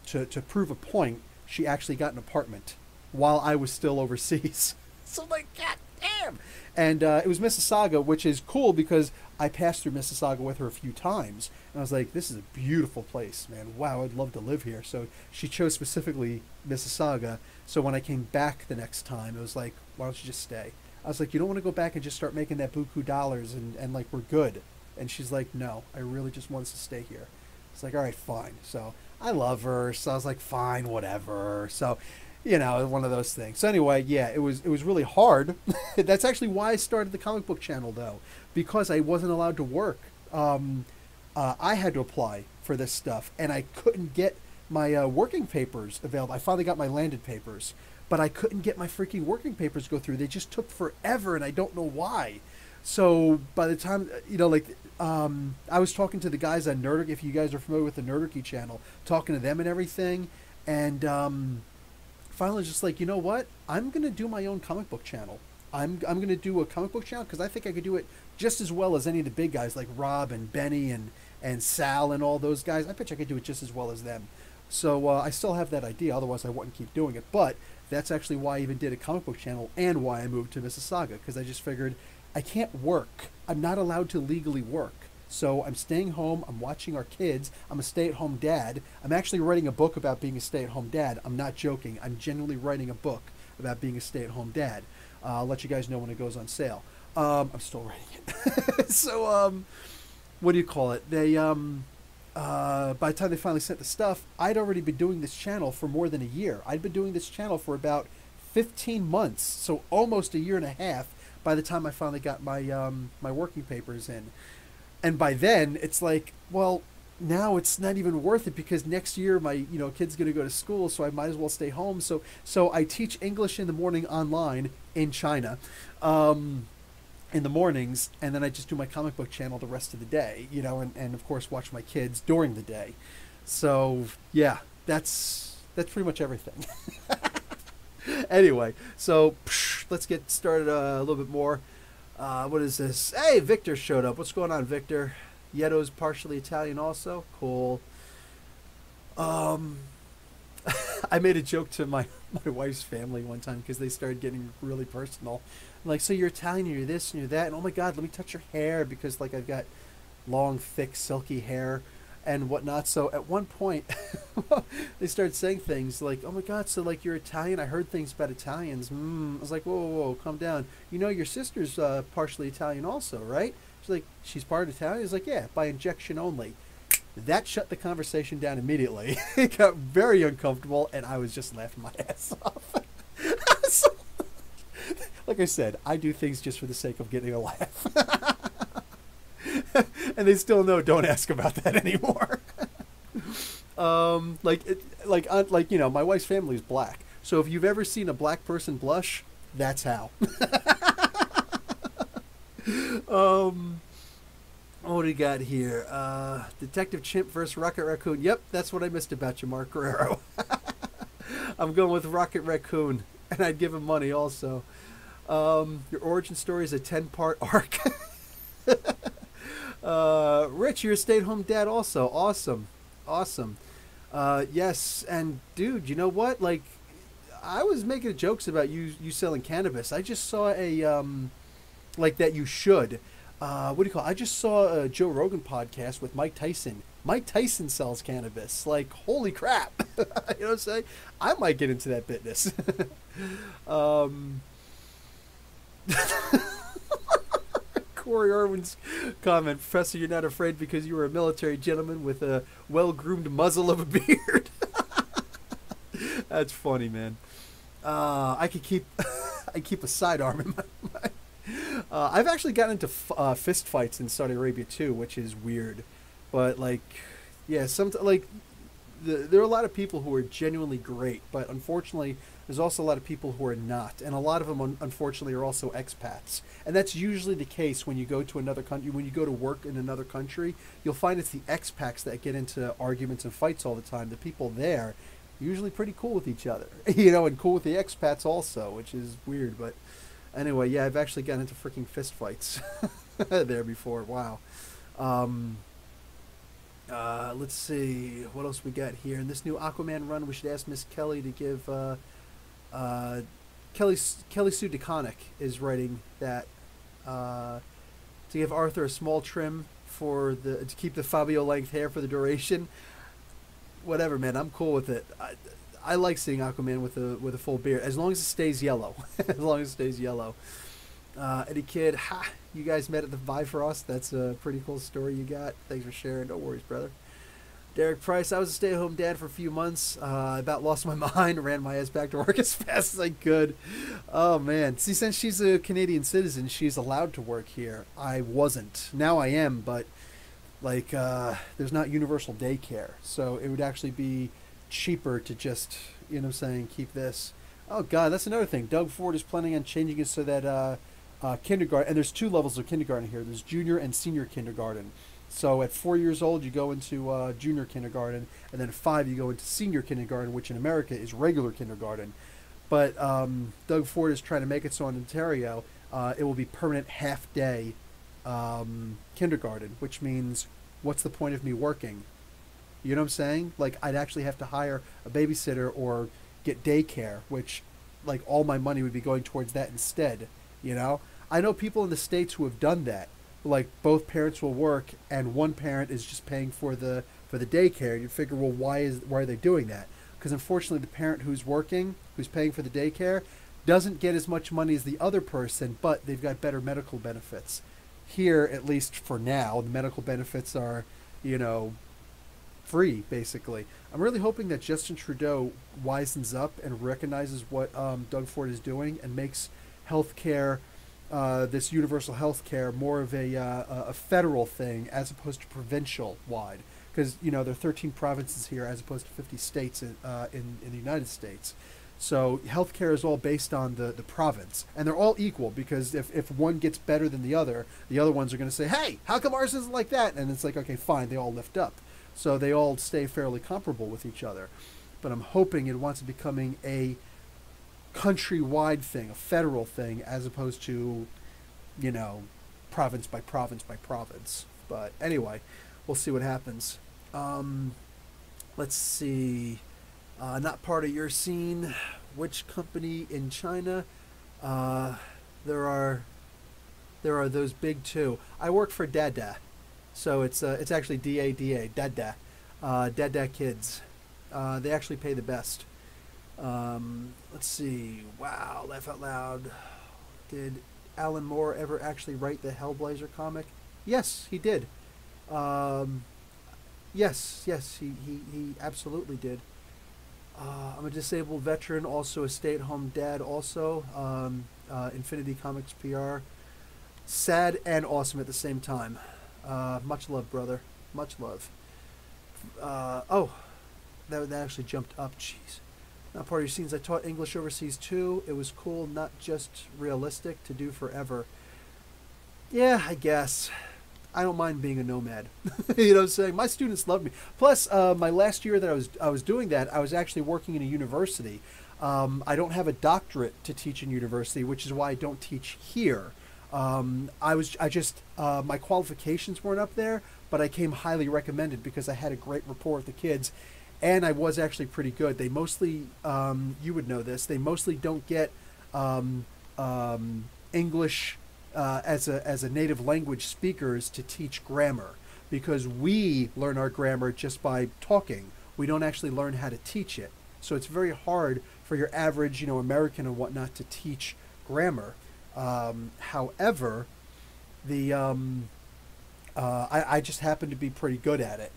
to prove a point, she actually got an apartment while I was still overseas. So I'm like, God damn. And it was Mississauga, which is cool because I passed through Mississauga with her a few times. And I was like, this is a beautiful place, man. Wow, I'd love to live here. So she chose specifically Mississauga. So when I came back the next time, it was like, why don't you just stay? I was like, you don't want to go back and just start making that buku dollars and like, we're good. And she's like, no, I really just want us to stay here. It's like, all right, fine. So I love her. So I was like, fine, whatever. So, one of those things. So anyway, yeah, it was really hard. That's actually why I started the comic book channel, though, because I wasn't allowed to work. I had to apply for this stuff, and I couldn't get my working papers available. I finally got my landed papers, but I couldn't get my freaking working papers to go through. They just took forever, and I don't know why. So by the time, I was talking to the guys on Nerdic, if you guys are familiar with the Nerdic channel, talking to them and everything, and finally just like, you know what? I'm going to do my own comic book channel. I'm going to do a comic book channel because I think I could do it just as well as any of the big guys like Rob and Benny and Sal and all those guys. I bet I could do it just as well as them. So I still have that idea. Otherwise, I wouldn't keep doing it. But that's actually why I even did a comic book channel and why I moved to Mississauga, because I just figured I can't work. I'm not allowed to legally work. So I'm staying home. I'm watching our kids. I'm a stay-at-home dad. I'm actually writing a book about being a stay-at-home dad. I'm not joking. I'm genuinely writing a book about being a stay-at-home dad. I'll let you guys know when it goes on sale. I'm still writing it. So, what do you call it? They, by the time they finally sent the stuff, I'd already been doing this channel for more than a year. I'd been doing this channel for about 15 months, so almost a year and a half by the time I finally got my my working papers in. And by then, it's like, well, now it's not even worth it because next year my kid's going to go to school, so I might as well stay home. So I teach English in the morning online in China, in the mornings, and then I just do my comic book channel the rest of the day, and of course watch my kids during the day. So yeah, that's That's pretty much everything. Anyway, so let's get started a little bit more. What is this? Hey, Victor showed up. What's going on, Victor? Yeto's partially Italian also. Cool. I made a joke to my wife's family one time because they started getting really personal. I'm like, so you're Italian, you're this and you're that, and oh my God, let me touch your hair because like I've got long, thick, silky hair and whatnot. So at one point, they started saying things like, oh my God, so like you're Italian? I heard things about Italians. I was like, whoa, whoa, whoa, calm down. You know, your sister's partially Italian also, right? She's like, she's part Italian? I was like, yeah, by injection only. That shut the conversation down immediately. It got very uncomfortable, and I was just laughing my ass off. So, like I said, I do things just for the sake of getting a laugh. And they still know don't ask about that anymore. Like you know, my wife's family is black. So if you've ever seen a black person blush, that's how. What do we got here? Detective Chimp versus Rocket Raccoon. Yep, that's what I missed about you, Mark Guerrero. I'm going with Rocket Raccoon, and I'd give him money also. Your origin story is a 10-part arc. Rich, you're a stay-at-home dad also. Awesome. Awesome. Yes, and dude, you know what? Like, I was making jokes about you selling cannabis. I just saw a, like that you should. What do you call it? I just saw a Joe Rogan podcast with Mike Tyson. Mike Tyson sells cannabis. Like, holy crap. You know what I'm saying? I might get into that business. Corey Irwin's comment, Professor, you're not afraid because you were a military gentleman with a well-groomed muzzle of a beard. That's funny, man. I could keep I keep a sidearm in my I've actually gotten into fist fights in Saudi Arabia too, which is weird. But like, yeah, there are a lot of people who are genuinely great, but unfortunately, there's also a lot of people who are not, and a lot of them, unfortunately, are also expats. And that's usually the case when you go to another country. When you go to work in another country, you'll find it's the expats that get into arguments and fights all the time. The people there, usually pretty cool with each other, you know, and cool with the expats also, which is weird, but. Anyway, yeah, I've actually gotten into freaking fist fights there before. Wow. Let's see. What else we got here? In this new Aquaman run, we should ask Miss Kelly to give... Kelly Sue DeConnick is writing that to give Arthur a small trim to keep the Fabio length hair for the duration. Whatever, man. I'm cool with it. I like seeing Aquaman with a full beard, as long as it stays yellow. As long as it stays yellow. Eddie Kid, you guys met at the Bifrost. That's a pretty cool story you got. Thanks for sharing. No worries, brother. Derek Price, I was a stay-at-home dad for a few months. I about lost my mind, ran my ass back to work as fast as I could. Oh, man. See, since she's a Canadian citizen, she's allowed to work here. I wasn't. Now I am, but, like, there's not universal daycare. So it would actually be cheaper to just, you know what I'm saying, keep this. Oh God, that's another thing. Doug Ford is planning on changing it so that kindergarten, and there's 2 levels of kindergarten here. There's junior and senior kindergarten. So at 4 years old, you go into junior kindergarten, and then at 5, you go into senior kindergarten, which in America is regular kindergarten. But Doug Ford is trying to make it so in Ontario, it will be permanent half-day kindergarten, which means, what's the point of me working? You know what I'm saying? Like, I'd actually have to hire a babysitter or get daycare, which, like, all my money would be going towards that instead, you know? I know people in the States who have done that. Like, both parents will work, and one parent is just paying for the daycare. You figure, well, why are they doing that? Because, unfortunately, the parent who's working, who's paying for the daycare, doesn't get as much money as the other person, but they've got better medical benefits. Here, at least for now, the medical benefits are, you know, free, basically. I'm really hoping that Justin Trudeau wisens up and recognizes what Doug Ford is doing and makes healthcare, this universal healthcare, more of a federal thing as opposed to provincial wide. Because, you know, there are 13 provinces here as opposed to 50 states in the United States. So healthcare is all based on the province. And they're all equal because if one gets better than the other ones are going to say, hey, how come ours isn't like that? And it's like, okay, fine, they all lift up. So they all stay fairly comparable with each other. but I'm hoping it winds up becoming a countrywide thing, a federal thing, as opposed to, you know, province by province by province. But anyway, we'll see what happens. Let's see. Not part of your scene. Which company in China? There are those big two. I work for Dada, so it's actually DADA, Dada, Dada Kids. They actually pay the best. Let's see. Wow, laugh out loud. Did Alan Moore ever actually write the Hellblazer comic? Yes, he did. Yes, he absolutely did. I'm a disabled veteran, also a stay-at-home dad, also. Infinity Comics PR. Sad and awesome at the same time. Much love, brother. Much love. Oh, that actually jumped up. Jeez. Not part of your scenes. I taught English overseas too. It was cool, not just realistic, to do forever. Yeah, I guess. I don't mind being a nomad. You know what I'm saying? My students love me. Plus, my last year that I was doing that, I was actually working in a university. I don't have a doctorate to teach in university, which is why I don't teach here. My qualifications weren't up there, but I came highly recommended because I had a great rapport with the kids, and I was actually pretty good. They mostly, you would know this, they mostly don't get English as a native language speakers to teach grammar, because we learn our grammar just by talking. We don't actually learn how to teach it. So it's very hard for your average, American and whatnot to teach grammar. However, I just happened to be pretty good at it.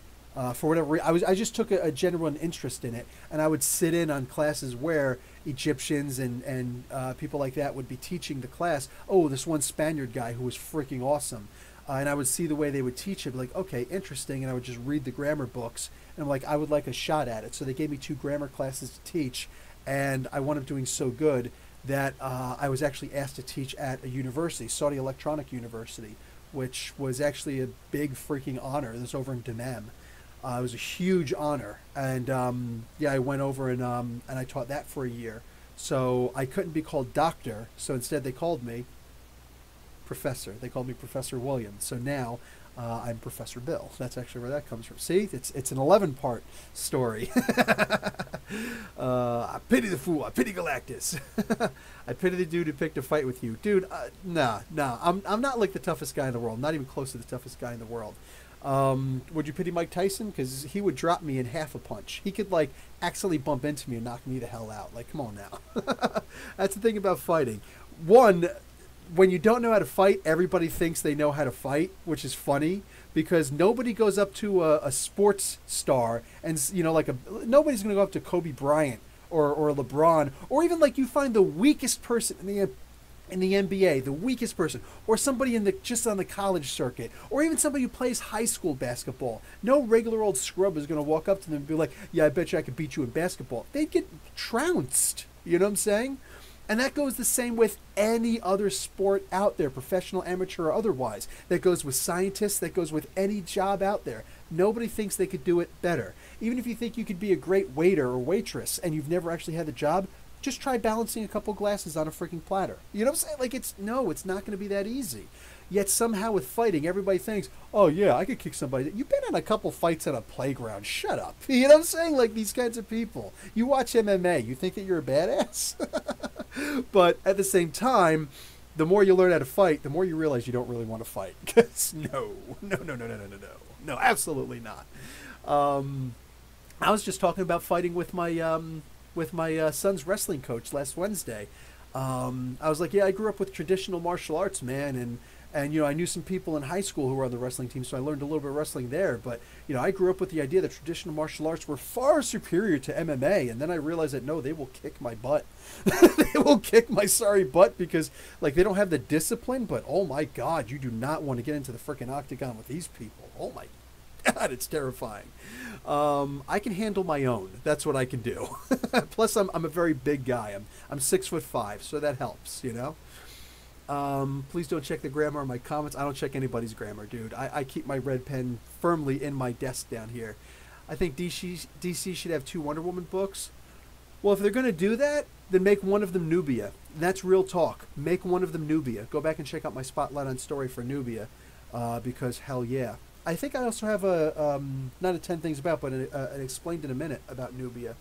For whatever reason, I just took a genuine interest in it, and I would sit in on classes where Egyptians and people like that would be teaching the class. Oh, this one Spaniard guy who was freaking awesome. And I would see the way they would teach it, like, okay, interesting, and I would just read the grammar books, and I'm like, I would like a shot at it. So they gave me 2 grammar classes to teach, and I wound up doing so good that I was actually asked to teach at a university, Saudi Electronic University, which was actually a big freaking honor. This was over in Dammam. It was a huge honor, and I went over and I taught that for a year. So I couldn't be called doctor, so instead they called me professor. They called me Professor Williams. So now I'm Professor Bill. That's actually where that comes from. See, it's an 11-part story. I pity the fool. I pity Galactus. I pity the dude who picked a fight with you, dude. Nah. I'm not like the toughest guy in the world. Not even close to the toughest guy in the world. Would you pity Mike Tyson? Because he would drop me in half a punch. He could accidentally bump into me and knock me the hell out. Like, come on now. That's the thing about fighting. One, when you don't know how to fight, everybody thinks they know how to fight, which is funny because nobody goes up to a sports star and nobody's going to go up to Kobe Bryant or LeBron, or even you find the weakest person in the NBA, the weakest person, or somebody just on the college circuit, or even somebody who plays high school basketball. No regular old scrub is going to walk up to them and be like, yeah, I bet you I could beat you in basketball. They'd get trounced. You know what I'm saying? And that goes the same with any other sport out there, professional, amateur, or otherwise. That goes with scientists. That goes with any job out there. Nobody thinks they could do it better. Even if you think you could be a great waiter or waitress and you've never actually had the job, just try balancing a couple glasses on a freaking platter. You know what I'm saying? It's not going to be that easy. Yet somehow with fighting, everybody thinks, oh yeah, I could kick somebody. You've been in a couple fights at a playground. Shut up. You know what I'm saying? These kinds of people. You watch MMA, you think that you're a badass? But at the same time, the more you learn how to fight, the more you realize you don't really want to fight. Because no, absolutely not. I was just talking about fighting with my son's wrestling coach last Wednesday. I was like, yeah, I grew up with traditional martial arts, man, and I knew some people in high school who were on the wrestling team, so I learned a little bit of wrestling there. But I grew up with the idea that traditional martial arts were far superior to MMA, and then I realized that no, they will kick my butt. They will kick my sorry butt because they don't have the discipline. But oh my God, you do not want to get into the freaking octagon with these people. Oh my God, it's terrifying. I can handle my own. That's what I can do. Plus, I'm a very big guy. I'm 6'5", so that helps. Please don't check the grammar on my comments. I don't check anybody's grammar, dude. I keep my red pen firmly in my desk down here. I think DC should have 2 Wonder Woman books. Well, if they're going to do that, then make one of them Nubia. That's real talk. Make one of them Nubia. Go back and check out my Spotlight on Story for Nubia, because hell yeah. I think I also have not a 10 things about, but an explained in a minute about Nubia.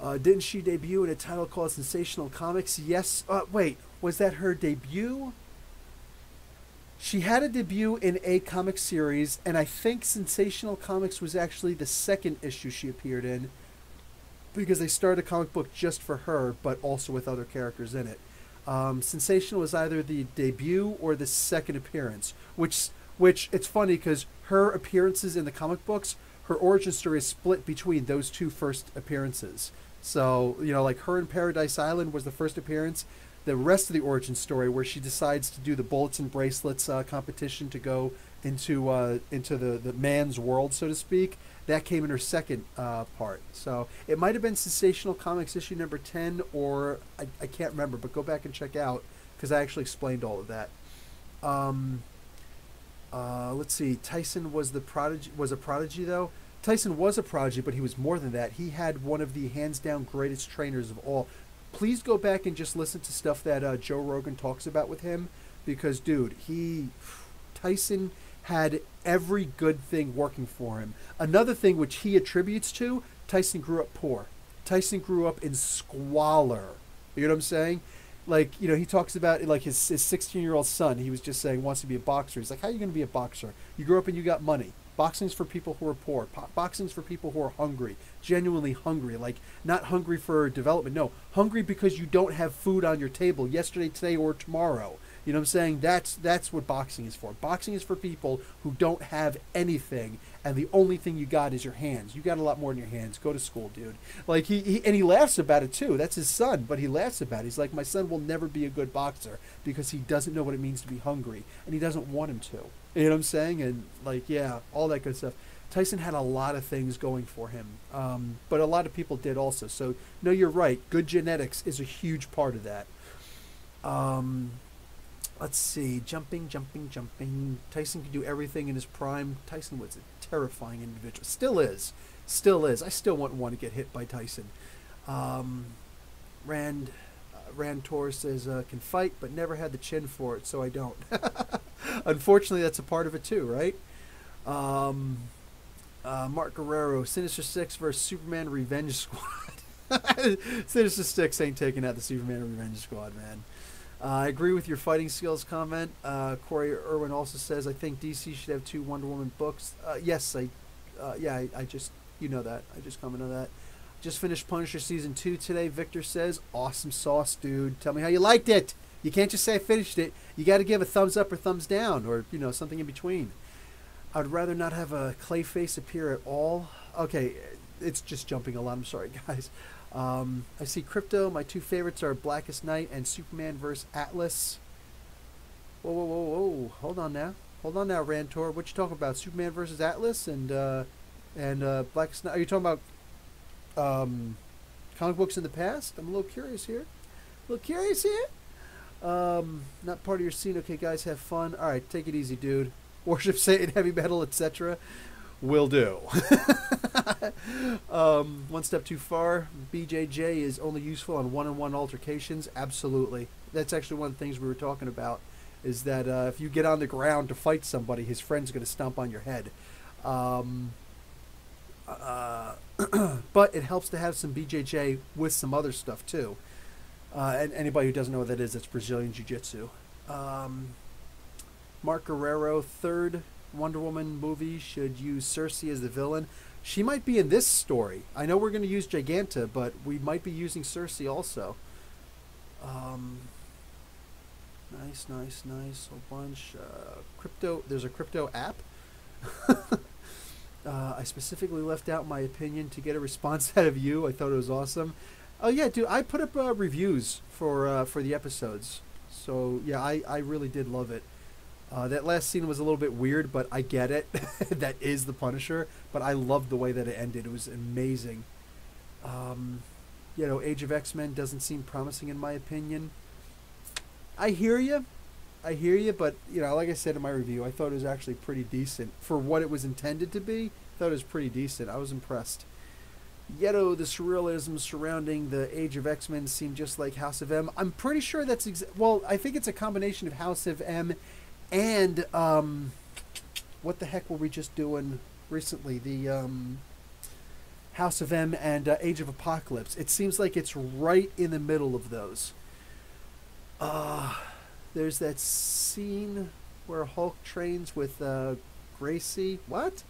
Didn't she debut in a title called Sensational Comics? Yes. Wait, was that her debut? She had a debut in a comic series, and I think Sensational Comics was actually the second issue she appeared in, because they started a comic book just for her, but also with other characters in it. Sensational was either the debut or the second appearance, which it's funny because her appearances in the comic books, her origin story is split between those 2 first appearances. So, like her in Paradise Island was the first appearance. The rest of the origin story, where she decides to do the bullets and bracelets competition to go into the man's world, so to speak, that came in her second part. So it might have been Sensational Comics issue number 10, or I can't remember, but go back and check out, because I actually explained all of that. Let's see. Tyson was a prodigy, though. Tyson was a prodigy, but he was more than that. He had one of the hands-down greatest trainers of all. Please go back and just listen to stuff that Joe Rogan talks about with him, because, dude, Tyson had every good thing working for him. Another thing which he attributes to, Tyson grew up poor. Tyson grew up in squalor. You know what I'm saying? Like, he talks about, like, his 16-year-old son, he was just saying, wants to be a boxer. He's like, how are you going to be a boxer? You grew up and you got money. Boxing's for people who are poor. Boxing's for people who are hungry, genuinely hungry. Like, not hungry for development. No, hungry because you don't have food on your table yesterday, today, or tomorrow. You know what I'm saying? That's what boxing is for. Boxing is for people who don't have anything, and the only thing you got is your hands. You got a lot more in your hands. Go to school, dude. Like, he laughs about it, too. That's his son, but he laughs about it. He's like, my son will never be a good boxer because he doesn't know what it means to be hungry, and he doesn't want him to. You know what I'm saying? And, like, yeah, all that good stuff. Tyson had a lot of things going for him, but a lot of people did also. So, no, you're right. Good genetics is a huge part of that. Let's see. Jumping. Tyson could do everything in his prime. Tyson was a terrifying individual. Still is. I still wouldn't want to get hit by Tyson. Rand Tor says, can fight, but never had the chin for it, so I don't. Unfortunately, that's a part of it too, right? Mark Guerrero, Sinister Six versus Superman Revenge Squad. Sinister Six ain't taking out the Superman Revenge Squad, man. I agree with your fighting skills comment. Corey Irwin also says, I think DC should have 2 Wonder Woman books. Yes, I just, that. I just commented on that. Just finished Punisher Season 2 today, Victor says. Awesome sauce, dude. Tell me how you liked it. You can't just say I finished it. You got to give a thumbs up or thumbs down, or, something in between. I'd rather not have a Clayface appear at all. Okay, it's just jumping a lot. I'm sorry, guys. I see Krypto. My 2 favorites are Blackest Night and Superman vs. Atlas. Whoa. Hold on now, Rantor. What you talking about? Superman vs. Atlas and Blackest Night? Are you talking about comic books in the past? I'm a little curious here. Not part of your scene. Okay, guys, have fun. All right, take it easy, dude. Worship Satan, heavy metal, etc. Will do. One step too far. BJJ is only useful on one-on-one altercations. Absolutely. That's actually one of the things we were talking about, is that if you get on the ground to fight somebody, his friend's going to stomp on your head. But it helps to have some BJJ with some other stuff too. And anybody who doesn't know what that is, it's Brazilian Jiu-Jitsu. Mark Guerrero, 3rd Wonder Woman movie should use s.h.i.e.l.d. as the villain. She might be in this story. I know we're going to use Giganta, but we might be using s.h.i.e.l.d. also. Nice. Whole bunch. Krypto. There's a Krypto app. I specifically left out my opinion to get a response out of you. I thought it was awesome. Oh yeah, dude. I put up reviews for the episodes. So yeah, I really did love it. That last scene was a little bit weird, but I get it. That is the Punisher. But I loved the way that it ended. It was amazing. Age of X-Men doesn't seem promising in my opinion. I hear you, but like I said in my review, I thought it was actually pretty decent for what it was intended to be. thought it was pretty decent. I was impressed. Yetto, the surrealism surrounding the Age of X-Men seemed just like House of M. I'm pretty sure that's well, I think it's a combination of House of M and what the heck were we just doing recently? The House of M and Age of Apocalypse. It seems like it's right in the middle of those. There's that scene where Hulk trains with Gracie. What?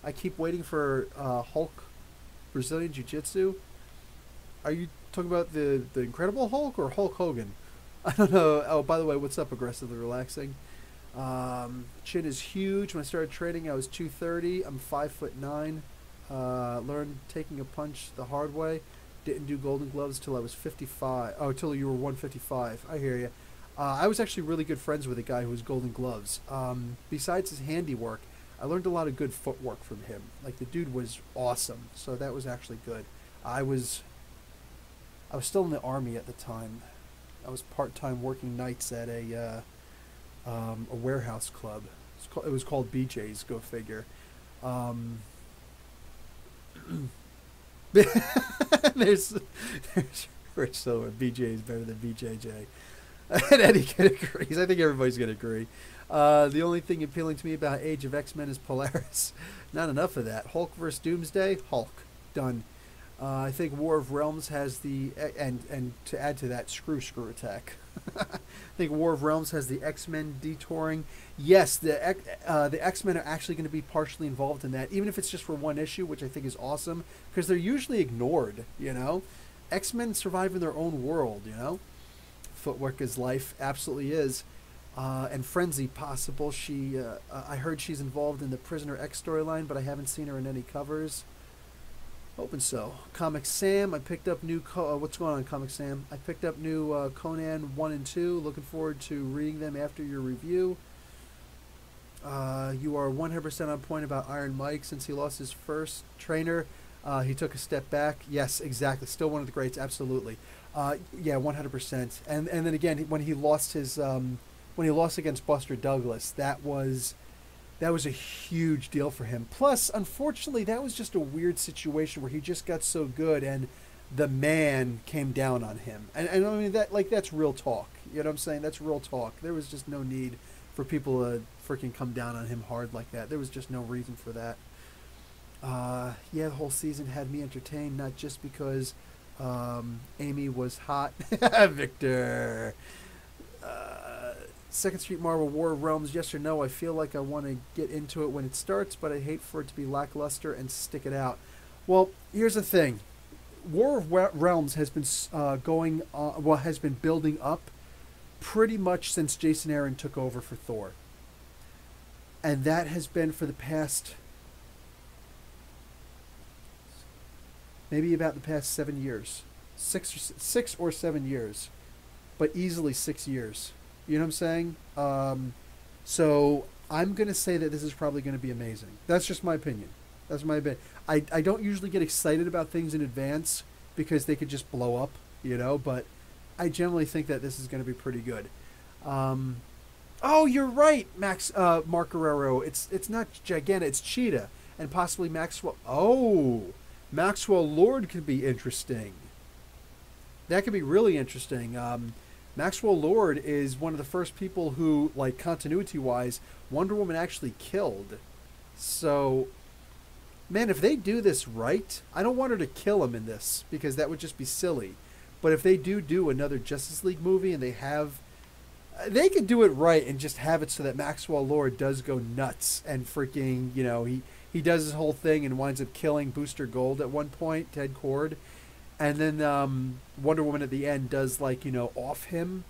I keep waiting for Hulk Brazilian Jiu-Jitsu. Are you talking about the Incredible Hulk or Hulk Hogan? I don't know. Oh, by the way, what's up, Aggressively Relaxing? Chin is huge. When I started training, I was 230. I'm 5'9". Learned taking a punch the hard way. Didn't do Golden Gloves till I was 55. Oh, till you were 155. I hear you. I was actually really good friends with a guy who was Golden Gloves. Besides his handiwork, I learned a lot of good footwork from him. Like, the dude was awesome. So that was actually good. I was still in the Army at the time. I was part-time working nights at a warehouse club. It was called BJ's, go figure. There's Rich Silver. BJ is better than BJJ. And Eddie can agree. I think everybody's going to agree. The only thing appealing to me about Age of X-Men is Polaris. Not enough of that. Hulk vs. Doomsday. Hulk. Done. I think War of Realms has the... And to add to that, Screw Attack. I think War of Realms has the X-Men detouring. Yes, the X-Men are actually going to be partially involved in that, even if it's just for one issue, which I think is awesome, because they're usually ignored, you know? X-Men survive in their own world, you know? Footwork is life, absolutely is. And Frenzy, possible. I heard she's involved in the Prisoner X storyline, but I haven't seen her in any covers. Hoping so. Comic Sam, I picked up new... what's going on, Comic Sam? I picked up new Conan 1 and 2. Looking forward to reading them after your review. You are 100% on point about Iron Mike. Since he lost his first trainer, he took a step back. Yes, exactly. Still one of the greats, absolutely. Yeah, 100%. And then again, when he lost his... when he lost against Buster Douglas, that was a huge deal for him. Plus, unfortunately, that was just a weird situation where he just got so good and the man came down on him. And I mean, that's real talk. You know what I'm saying? That's real talk. There was just no need for people to freaking come down on him hard like that. There was just no reason for that. Yeah, the whole season had me entertained, not just because Amy was hot. Victor! Second Street Marvel War of Realms, yes or no? I feel like I want to get into it when it starts, but I hate for it to be lackluster and stick it out. Well, here's the thing. War of Realms has been has been building up pretty much since Jason Aaron took over for Thor. And that has been for the past... maybe about the past 7 years. 6 or 7 years. But easily 6 years. You know what I'm saying? So I'm going to say that this is probably going to be amazing. That's just my opinion. That's my opinion. I don't usually get excited about things in advance because they could just blow up, you know, but I generally think that this is going to be pretty good. Oh, you're right, Mark Guerrero. It's not Gigantic, it's Cheetah. And possibly Maxwell. Oh, Maxwell Lord could be interesting. That could be really interesting. Maxwell Lord is one of the first people who, like, continuity-wise, Wonder Woman actually killed. So, man, if they do this right, I don't want her to kill him in this, because that would just be silly. But if they do another Justice League movie, and they could do it right and just have it so that Maxwell Lord does go nuts and freaking, you know, he does his whole thing and winds up killing Booster Gold at one point, Ted Kord. And then Wonder Woman at the end does, like, you know, off him,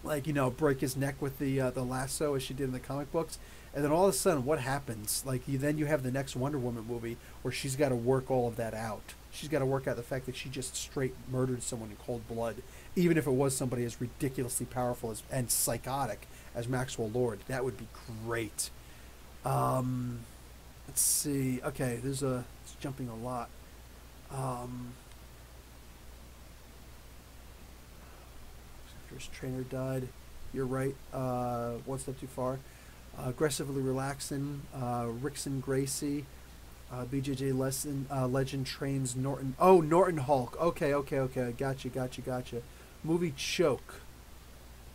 like, you know, break his neck with the lasso as she did in the comic books. And then all of a sudden, what happens? Like, then you have the next Wonder Woman movie where she's got to work all of that out. She's got to work out the fact that she just straight murdered someone in cold blood, even if it was somebody as ridiculously powerful and psychotic as Maxwell Lord. That would be great. Let's see. Okay, it's jumping a lot. His trainer died. You're right. One step too far. Aggressively Relaxing. Rickson Gracie. BJJ lesson legend trains Norton. Oh, Norton Hulk. Okay, okay, okay. Gotcha, gotcha, gotcha. Movie Choke.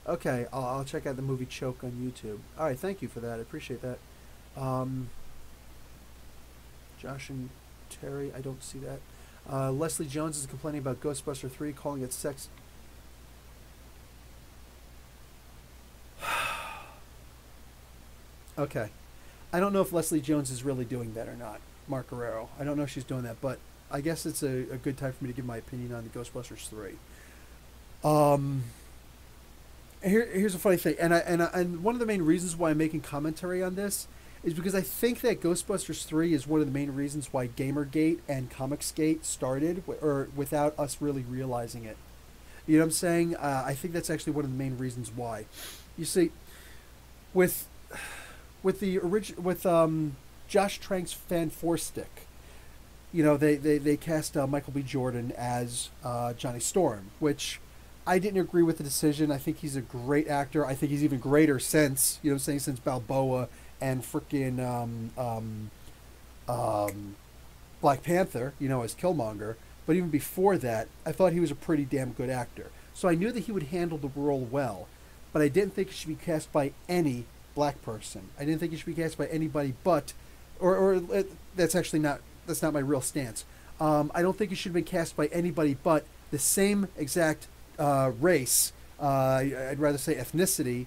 Okay, I'll check out the movie Choke on YouTube. All right, thank you for that. I appreciate that. Um, Josh and Terry, I don't see that. Leslie Jones is complaining about Ghostbuster 3, calling it sex. Okay. I don't know if Leslie Jones is really doing that or not. Mark Guerrero. I don't know if she's doing that, but I guess it's a good time for me to give my opinion on the Ghostbusters 3. Um, here's a funny thing, and one of the main reasons why I'm making commentary on this is because I think that Ghostbusters 3 is one of the main reasons why Gamergate and Comicsgate started, or without us really realizing it. You know what I'm saying? I think that's actually one of the main reasons why. You see, with Josh Trank's Fan Four Stick, you know, they cast Michael B. Jordan as Johnny Storm, which I didn't agree with the decision. I think he's a great actor. I think he's even greater since, you know what I'm saying, since Balboa and freaking Black Panther, you know, as Killmonger. But even before that, I thought he was a pretty damn good actor. So I knew that he would handle the role well, but I didn't think it should be cast by any black person. I didn't think it should be cast by anybody but, that's actually not, that's not my real stance. I don't think it should have been cast by anybody but the same exact race, I'd rather say ethnicity,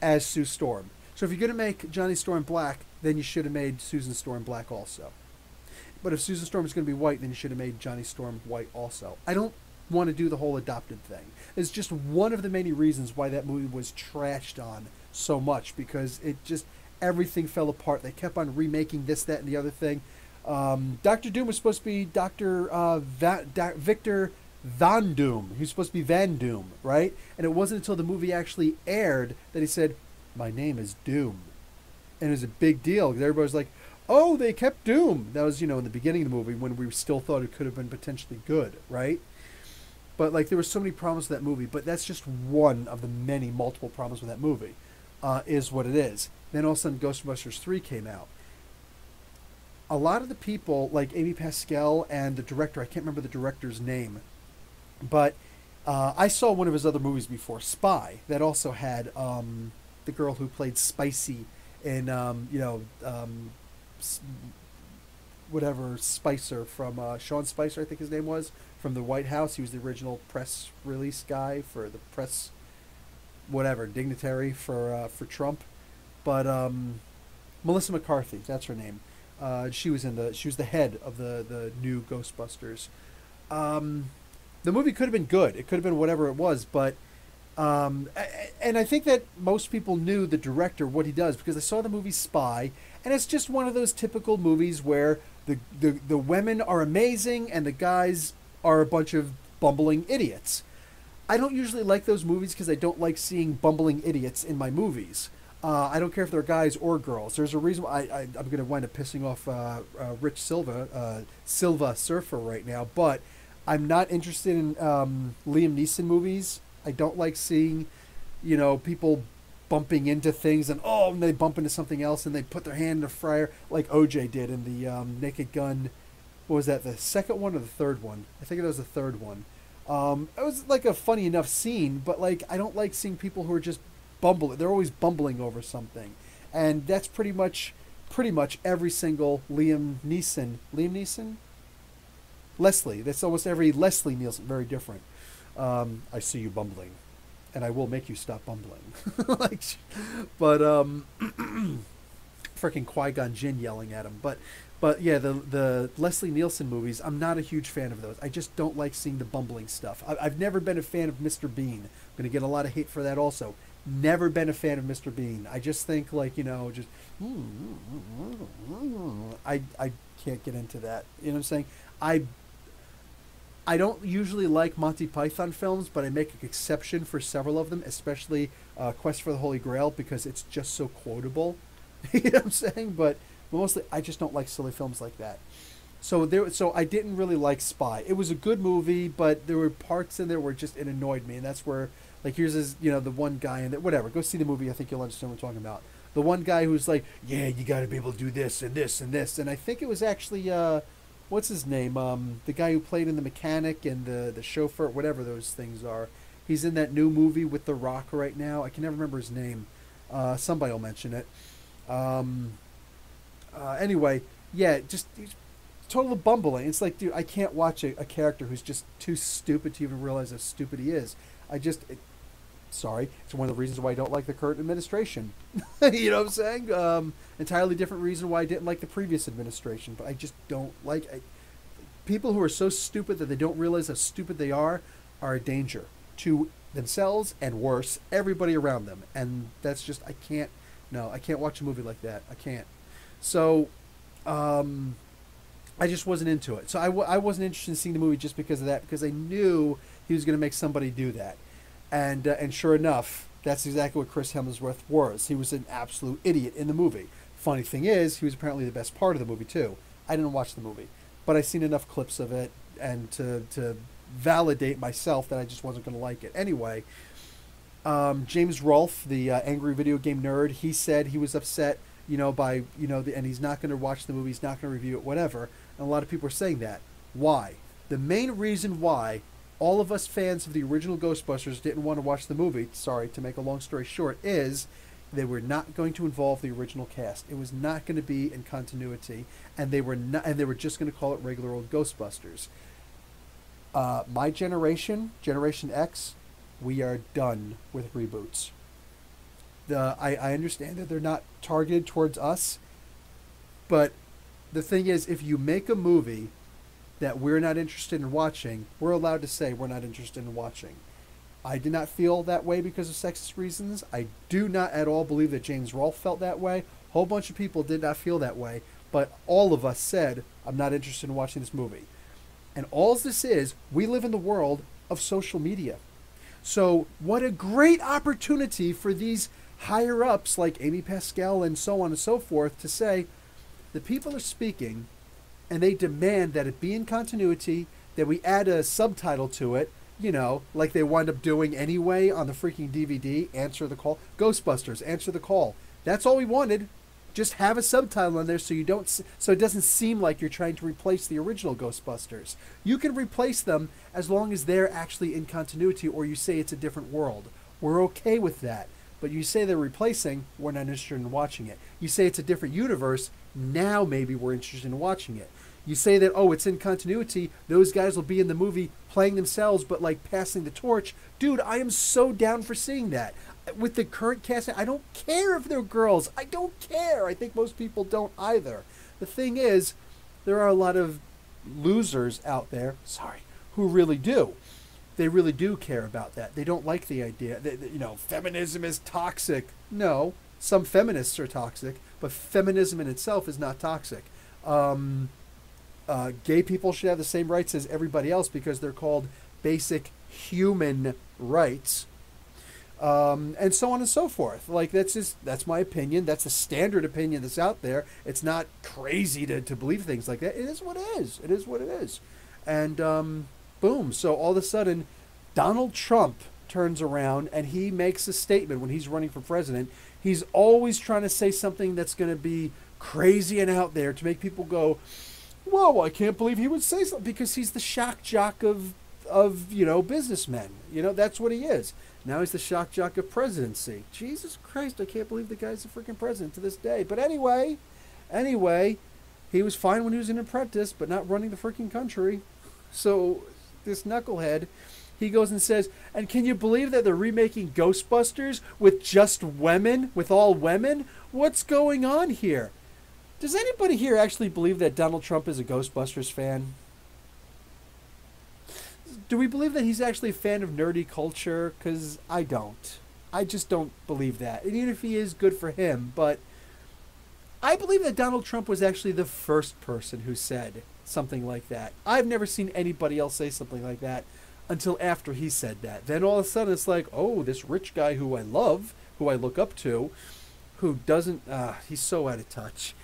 as Sue Storm. So if you're going to make Johnny Storm black, then you should have made Susan Storm black also. But if Susan Storm is going to be white, then you should have made Johnny Storm white also. I don't want to do the whole adopted thing. It's just one of the many reasons why that movie was trashed on so much, because it just, everything fell apart. They kept on remaking this, that, and the other thing. Dr. Doom was supposed to be Victor Van Doom. He was supposed to be Van Doom, right? And it wasn't until the movie actually aired that he said, "My name is Doom." And it was a big deal, because everybody was like, oh, they kept Doom. That was, you know, in the beginning of the movie when we still thought it could have been potentially good, right? But, like, there were so many problems with that movie, but that's just one of the many multiple problems with that movie, is what it is. Then all of a sudden Ghostbusters 3 came out. A lot of the people, like Amy Pascal and the director, I can't remember the director's name, but I saw one of his other movies before, s.h.i.e.L.D., that also had the girl who played Spicy in, whatever, Spicer from Sean Spicer, I think his name was, from the White House. He was the original press release guy for the press, whatever, dignitary for Trump. But Melissa McCarthy, that's her name. She was the head of the new Ghostbusters. The movie could have been good. It could have been whatever it was, but and I think that most people knew the director, what he does, because I saw the movie Spy, and it's just one of those typical movies where the women are amazing and the guys are a bunch of bumbling idiots. I don't usually like those movies because I don't like seeing bumbling idiots in my movies. I don't care if they're guys or girls. There's a reason why I'm going to wind up pissing off Rich Silva Surfer right now, but I'm not interested in Liam Neeson movies. I don't like seeing, you know, people bumping into things and they bump into something else and they put their hand in the fryer like OJ did in the Naked Gun. What was that, the second one or the third one? I think it was the third one. It was like a funny enough scene, but like I don't like seeing people who are just bumbling. They're always bumbling over something, and that's pretty much every single Liam Neeson. Leslie. That's almost every Leslie Nielsen. Very different. I see you bumbling, and I will make you stop bumbling. But freaking Qui-Gon Jinn yelling at him. But yeah, the Leslie Nielsen movies, I'm not a huge fan of those. I just don't like seeing the bumbling stuff. I've never been a fan of Mr. Bean. I'm going to get a lot of hate for that also. Never been a fan of Mr. Bean. I just think, like, you know, just I can't get into that. You know what I'm saying? I don't usually like Monty Python films, but I make an exception for several of them, especially Quest for the Holy Grail, because it's just so quotable. You know what I'm saying? But mostly, I just don't like silly films like that. So I didn't really like Spy. It was a good movie, but there were parts in there where it annoyed me, and that's where, like, here's this, you know, the one guy, and whatever. Go see the movie. I think you'll understand what I'm talking about. The one guy who's like, yeah, you got to be able to do this and this and this. And I think it was actually, what's his name? The guy who played in The Mechanic and the chauffeur, whatever those things are. He's in that new movie with The Rock right now. I can never remember his name. Somebody will mention it. Anyway, yeah, just total bumbling. It's like, dude, I can't watch a character who's just too stupid to even realize how stupid he is. Sorry, it's one of the reasons why I don't like the current administration. You know what I'm saying? Entirely different reason why I didn't like the previous administration, but I just don't like people who are so stupid that they don't realize how stupid they are a danger to themselves and worse, everybody around them. And that's just, I can't watch a movie like that. I can't. So, I just wasn't into it. So I wasn't interested in seeing the movie just because of that, because I knew he was going to make somebody do that. And sure enough, that's exactly what Chris Hemsworth was. He was an absolute idiot in the movie. Funny thing is, he was apparently the best part of the movie too. I didn't watch the movie, but I seen enough clips of it and to validate myself that I just wasn't going to like it. Anyway, James Rolfe, the angry video game nerd, he said he was upset, by, and he's not going to watch the movie, he's not going to review it, whatever. And a lot of people are saying that. Why? The main reason why all of us fans of the original Ghostbusters didn't want to watch the movie, sorry, to make a long story short, is they were not going to involve the original cast. It was not going to be in continuity, and they were just going to call it regular old Ghostbusters. My generation, Generation X, we are done with reboots. I understand that they're not targeted towards us, but the thing is, if you make a movie that we're not interested in watching, we're allowed to say we're not interested in watching. I did not feel that way because of sexist reasons. I do not at all believe that James Rolfe felt that way. A whole bunch of people did not feel that way, but all of us said, I'm not interested in watching this movie. And all this is, we live in the world of social media. So what a great opportunity for these higher-ups like Amy Pascal and so on and so forth to say, the people are speaking, and they demand that it be in continuity, that we add a subtitle to it, like they wind up doing anyway on the freaking DVD, Answer the Call. Ghostbusters, Answer the Call. That's all we wanted. Just have a subtitle on there so it doesn't seem like you're trying to replace the original Ghostbusters. You can replace them as long as they're actually in continuity, or you say it's a different world. We're okay with that. But you say they're replacing, we're not interested in watching it. You say it's a different universe, now maybe we're interested in watching it. You say that, it's in continuity, those guys will be in the movie playing themselves, but like passing the torch. Dude, I am so down for seeing that. With the current casting, I don't care if they're girls. I don't care. I think most people don't either. The thing is, there are a lot of losers out there, who really do. They really do care about that. They don't like the idea that, feminism is toxic. No, some feminists are toxic, but feminism in itself is not toxic. Gay people should have the same rights as everybody else because they're called basic human rights. And so on and so forth. Like, that's my opinion. That's a standard opinion that's out there. It's not crazy to believe things like that. It is what it is. It is what it is. And, boom. So all of a sudden, Donald Trump turns around and he makes a statement when he's running for president. He's always trying to say something that's going to be crazy and out there to make people go, whoa, I can't believe he would say something, because he's the shock jock of businessmen. That's what he is. Now he's the shock jock of presidency. Jesus Christ, I can't believe the guy's the freaking president to this day. But anyway, he was fine when he was an apprentice, but not running the freaking country. So this knucklehead, he goes and says, and can you believe that they're remaking Ghostbusters with just women, with all women? What's going on here? Does anybody here actually believe that Donald Trump is a Ghostbusters fan? Do we believe that he's actually a fan of nerdy culture? Because I don't. I just don't believe that. And even if he is, good for him. But I believe that Donald Trump was actually the first person who said something like that. I've never seen anybody else say something like that until after he said that. Then all of a sudden it's like, oh, this rich guy who I love, who I look up to, who doesn't, he's so out of touch.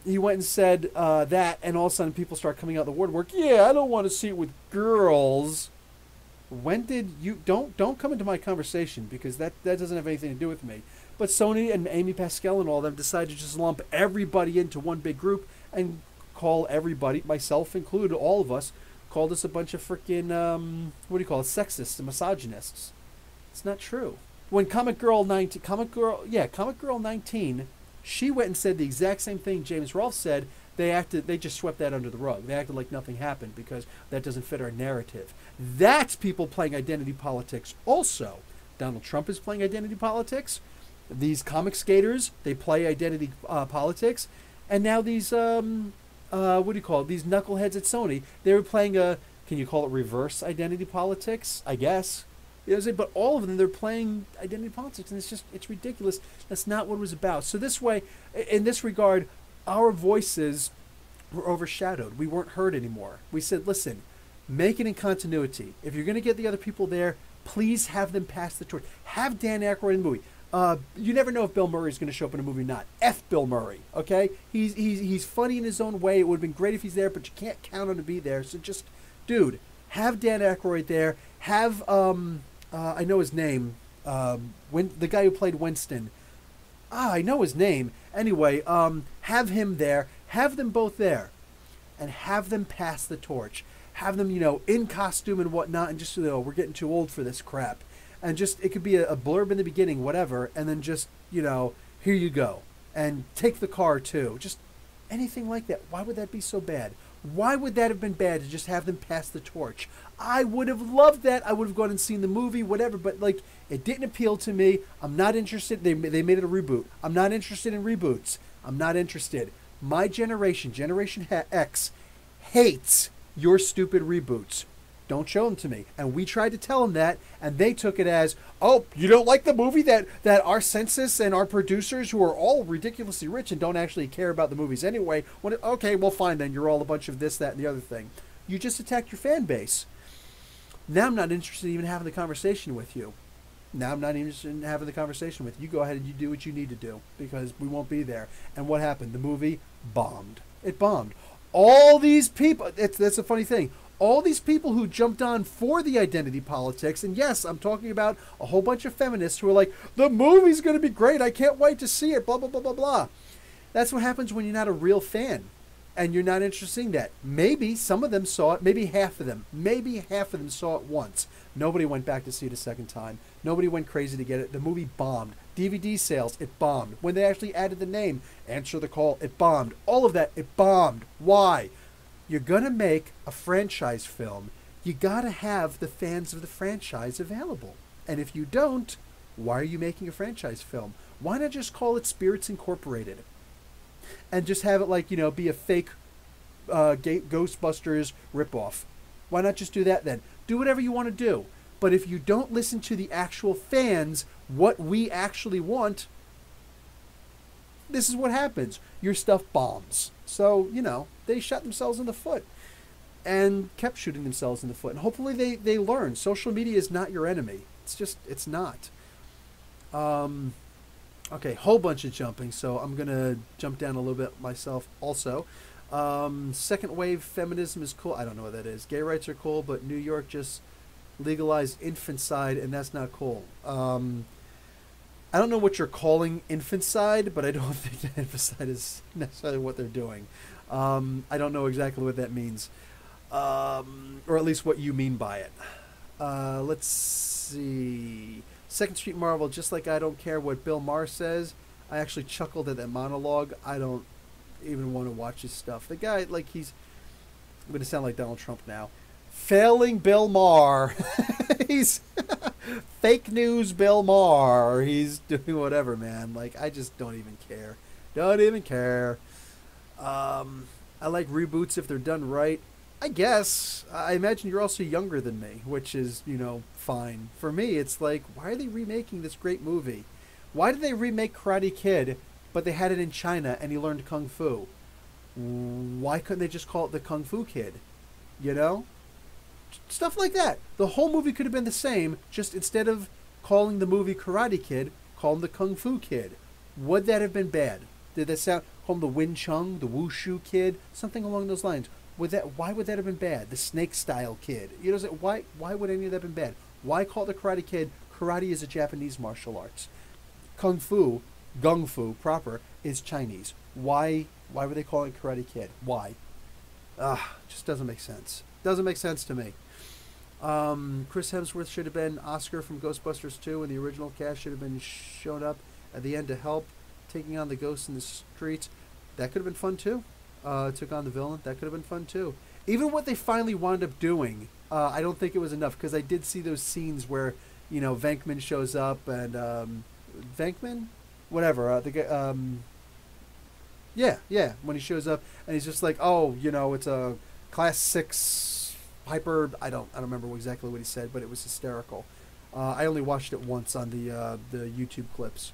He went and said that, and all of a sudden people start coming out of the woodwork. Yeah, I don't want to see it with girls. When did you... Don't come into my conversation, because that doesn't have anything to do with me. But Sony and Amy Pascal and all of them decided to just lump everybody into one big group and call everybody, myself included, all of us, called us a bunch of freaking, what do you call it, sexists and misogynists. It's not true. When Comic Girl 19, she went and said the exact same thing James Rolfe said. They just swept that under the rug. They acted like nothing happened because that doesn't fit our narrative. That's people playing identity politics also. Donald Trump is playing identity politics. These comic skaters, they play identity politics. And now these, what do you call it? These knuckleheads at Sony, they were playing can you call it reverse identity politics? I guess. You know what I'm saying? But all of them, they're playing identity politics, and it's ridiculous. That's not what it was about. So this way, in this regard, our voices were overshadowed. We weren't heard anymore. We said, listen, make it in continuity. If you're going to get the other people there, please have them pass the torch. Have Dan Aykroyd in the movie. You never know if Bill Murray is going to show up in a movie or not. F Bill Murray, okay? He's funny in his own way. It would have been great if he's there, but you can't count on him to be there. So just, dude, have Dan Aykroyd there. Have, I know his name, the guy who played Winston. I know his name. Anyway, have him there. Have them both there. And have them pass the torch. Have them, in costume and whatnot, and just, we're getting too old for this crap. And just, it could be a blurb in the beginning, whatever, and then just, here you go. And take the car, too. Just anything like that. Why would that be so bad? Why would that have been bad to just have them pass the torch? I would have loved that. I would have gone and seen the movie, whatever, but, it didn't appeal to me. I'm not interested. They made it a reboot. I'm not interested in reboots. I'm not interested. My generation, Generation X, hates your stupid reboots. Don't show them to me. And we tried to tell them that, and they took it as, oh, you don't like the movie that our census and our producers, who are all ridiculously rich and don't actually care about the movies anyway, okay, well, fine then. You're all a bunch of this, that, and the other thing. You just attacked your fan base. Now I'm not interested in even having the conversation with you. Now I'm not interested in having the conversation with you. You go ahead and you do what you need to do, because we won't be there. And what happened? The movie bombed. It bombed. All these people, that's a funny thing. All these people who jumped on for the identity politics, and yes, I'm talking about a whole bunch of feminists who are like, the movie's going to be great, I can't wait to see it, blah, blah, blah, blah, blah. That's what happens when you're not a real fan, and you're not interested in that. Maybe some of them saw it, maybe half of them saw it once. Nobody went back to see it a second time. Nobody went crazy to get it. The movie bombed. DVD sales, it bombed. When they actually added the name, Answer the Call, it bombed. All of that, it bombed. Why? You're going to make a franchise film. You got to have the fans of the franchise available. And if you don't, why are you making a franchise film? Why not just call it Spirits Incorporated? And just have it be a fake Ghostbusters ripoff. Why not just do that then? Do whatever you want to do. But if you don't listen to the actual fans, what we actually want, this is what happens. Your stuff bombs. So, they shot themselves in the foot and kept shooting themselves in the foot. And hopefully they learn. Social media is not your enemy. It's not. Okay, whole bunch of jumping. So I'm going to jump down a little bit myself also. Second wave feminism is cool. I don't know what that is. Gay rights are cool, but New York just legalized infanticide, and that's not cool. I don't know what you're calling infanticide, but I don't think that infanticide is necessarily what they're doing. I don't know exactly what that means, or at least what you mean by it. Let's see. Second Street Marvel, just like I don't care what Bill Maher says. I actually chuckled at that monologue. I don't even want to watch his stuff. The guy, he's... I'm going to sound like Donald Trump now. Failing Bill Maher. He's... fake news Bill Maher. He's doing whatever, man. I just don't even care. Don't even care. I like reboots if they're done right. I guess. I imagine you're also younger than me, which is, fine. For me, it's why are they remaking this great movie? Why did they remake Karate Kid, but they had it in China and he learned Kung Fu? Why couldn't they just call it the Kung Fu Kid? Stuff like that. The whole movie could have been the same, just instead of calling the movie Karate Kid, call him the Kung Fu Kid. Would that have been bad? Did that sound... Call him the Wing Chun, the Wushu Kid? Something along those lines. Why would that have been bad? The Snake Style Kid. Why would any of that have been bad? Why call it the Karate Kid? Karate is a Japanese martial arts. Kung Fu, Gung Fu proper, is Chinese. Why would they call it Karate Kid? Why? Just doesn't make sense. Doesn't make sense to me. Chris Hemsworth should have been Oscar from Ghostbusters 2, and the original cast should have been shown up at the end to help, taking on the ghosts in the streets. That could have been fun too. Took on the villain. That could have been fun too. Even what they finally wound up doing, I don't think it was enough, because I did see those scenes where, Venkman shows up and Venkman, whatever. The guy, yeah, when he shows up and he's just like, oh, it's a class 6 hyper. I don't remember exactly what he said, but it was hysterical. I only watched it once on the YouTube clips.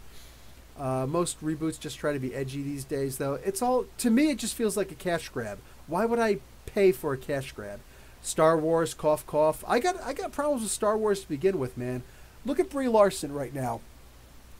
Most reboots just try to be edgy these days, though. It's all, to me, it just feels like a cash grab. Why would I pay for a cash grab? Star Wars, cough, cough. I got problems with Star Wars to begin with, man. Look at Brie Larson right now.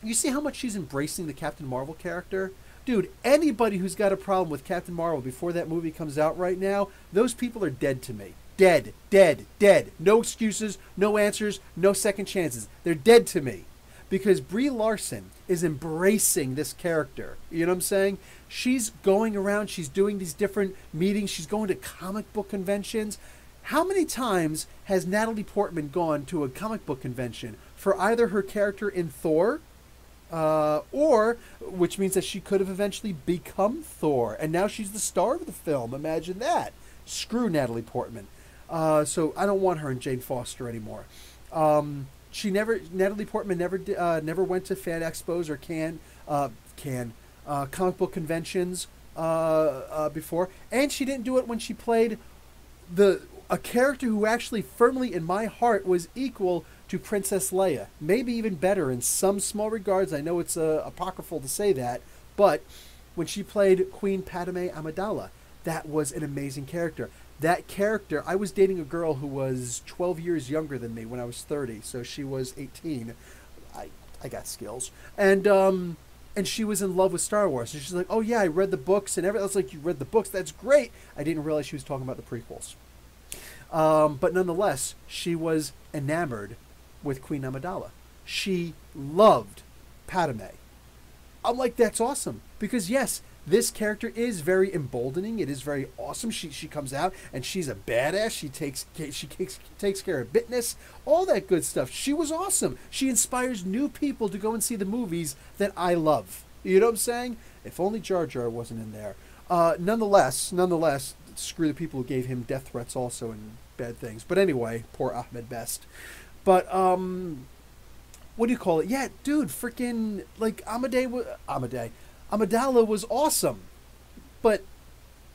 You see how much she's embracing the Captain Marvel character? Dude, anybody who's got a problem with Captain Marvel before that movie comes out right now, those people are dead to me. Dead, dead, dead. No excuses, no answers, no second chances. They're dead to me. Because Brie Larson is embracing this character. You know what I'm saying? She's going around, she's doing these different meetings, she's going to comic book conventions. How many times has Natalie Portman gone to a comic book convention for either her character in Thor, or, which means that she could have eventually become Thor, and now she's the star of the film. Imagine that. Screw Natalie Portman. So I don't want her and Jane Foster anymore. Natalie Portman never went to fan expos or comic book conventions before, and she didn't do it when she played a character who actually firmly in my heart was equal to Princess Leia, maybe even better in some small regards. I know it's apocryphal to say that, but when she played Queen Padme Amidala, that was an amazing character. That character, I was dating a girl who was 12 years younger than me when I was 30, so she was 18. I got skills. And she was in love with Star Wars. And she's like, oh yeah, I read the books and everything. I was like, you read the books? That's great. I didn't realize she was talking about the prequels. But nonetheless, she was enamored with Queen Amidala. She loved Padme. I'm like, that's awesome. Because yes, this character is very emboldening. It is very awesome. She comes out and she's a badass. She takes care of business, all that good stuff. She was awesome. She inspires new people to go and see the movies that I love. You know what I'm saying? If only Jar Jar wasn't in there. Nonetheless, screw the people who gave him death threats also and bad things. But anyway, poor Ahmed Best. But what do you call it? Yeah, dude, freaking like Amidala was awesome. But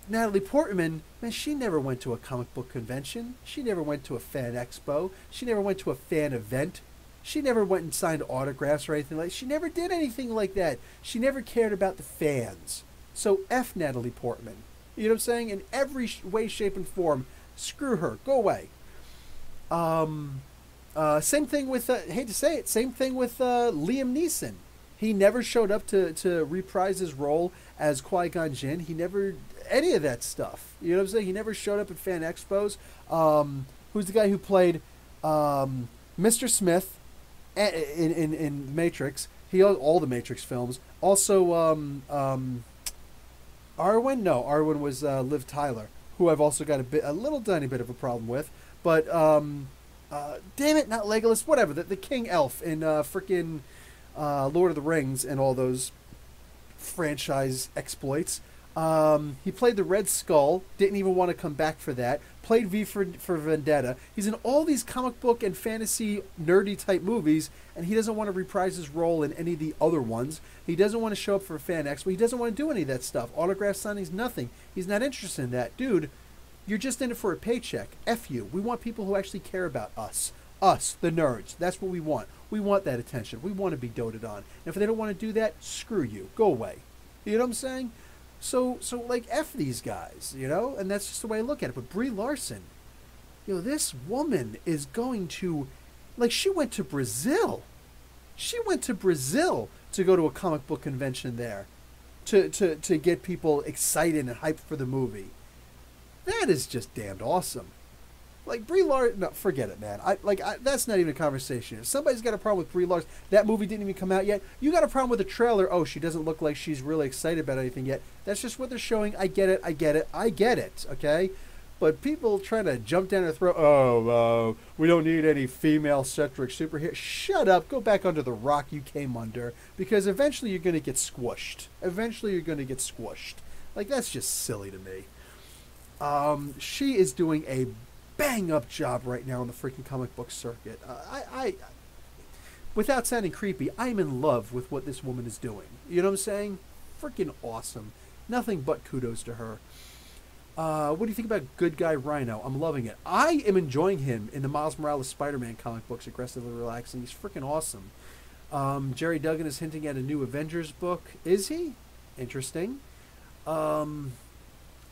Natalie Portman, man, she never went to a comic book convention. She never went to a fan expo. She never went to a fan event. She never went and signed autographs or anything like that. She never did anything like that. She never cared about the fans. So F Natalie Portman. You know what I'm saying? In every way, shape, and form, screw her. Go away. Same thing with, hate to say it, same thing with Liam Neeson. He never showed up to reprise his role as Qui-Gon Jinn. He never, any of that stuff. You know what I'm saying? He never showed up at fan expos. Who's the guy who played Mr. Smith in Matrix? All the Matrix films. Also, Arwen? No, Arwen was Liv Tyler, who I've also got a little tiny bit of a problem with. But, damn it, not Legolas, whatever. The King Elf in frickin' Lord of the Rings and all those franchise exploits. He played the Red Skull, didn't even want to come back for that. Played V for Vendetta. He's in all these comic book and fantasy nerdy type movies, and he doesn't want to reprise his role in any of the other ones. He doesn't want to show up for a fan expo. He doesn't want to do any of that stuff. Autograph signings, nothing. He's not interested in that. Dude, you're just in it for a paycheck. F you. We want people who actually care about us. Us, the nerds. That's what we want. We want that attention. We want to be doted on. And if they don't want to do that, screw you. Go away. You know what I'm saying? So like, F these guys, you know? And that's just the way I look at it. But Brie Larson, this woman is going to, like, she went to Brazil. She went to Brazil to go to a comic book convention there to get people excited and hyped for the movie. That is just damned awesome. Like Brie Larson, no, forget it, man. That's not even a conversation. If somebody's got a problem with Brie Larson, that movie didn't even come out yet. You got a problem with the trailer? Oh, she doesn't look like she's really excited about anything yet. That's just what they're showing. I get it. I get it. I get it. Okay, but people trying to jump down her throat. Oh, we don't need any female-centric superhero. Shut up. Go back under the rock you came under, because eventually you're going to get squished. Eventually you're going to get squished. Like, that's just silly to me. She is doing a bang-up job right now on the freaking comic book circuit. Without sounding creepy, I'm in love with what this woman is doing. You know what I'm saying? Freaking awesome. Nothing but kudos to her. What do you think about Good Guy Rhino? I'm loving it. I am enjoying him in the Miles Morales Spider-Man comic books, aggressively relaxing. He's freaking awesome. Jerry Duggan is hinting at a new Avengers book. Is he? Interesting.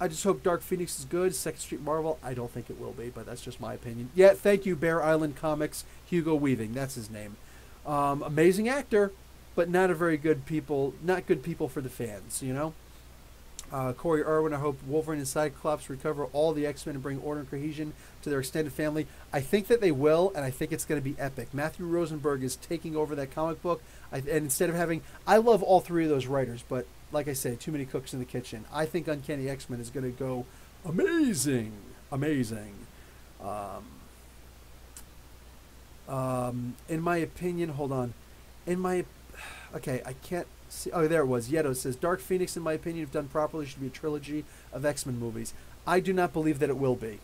I just hope Dark Phoenix is good. Second Street Marvel, I don't think it will be, but that's just my opinion. Yeah, thank you, Bear Island Comics. Hugo Weaving, that's his name. Amazing actor, but not good people for the fans, you know? Corey Irwin, I hope Wolverine and Cyclops recover all the X-Men and bring order and cohesion to their extended family. I think that they will, and I think it's going to be epic. Matthew Rosenberg is taking over that comic book, and instead of having... I love all three of those writers, but like I say, too many cooks in the kitchen. I think Uncanny X-Men is going to go amazing. Amazing. In my opinion, hold on. Okay, I can't see. Oh, there it was. Yeto says, Dark Phoenix, in my opinion, if done properly, should be a trilogy of X-Men movies. I do not believe that it will be,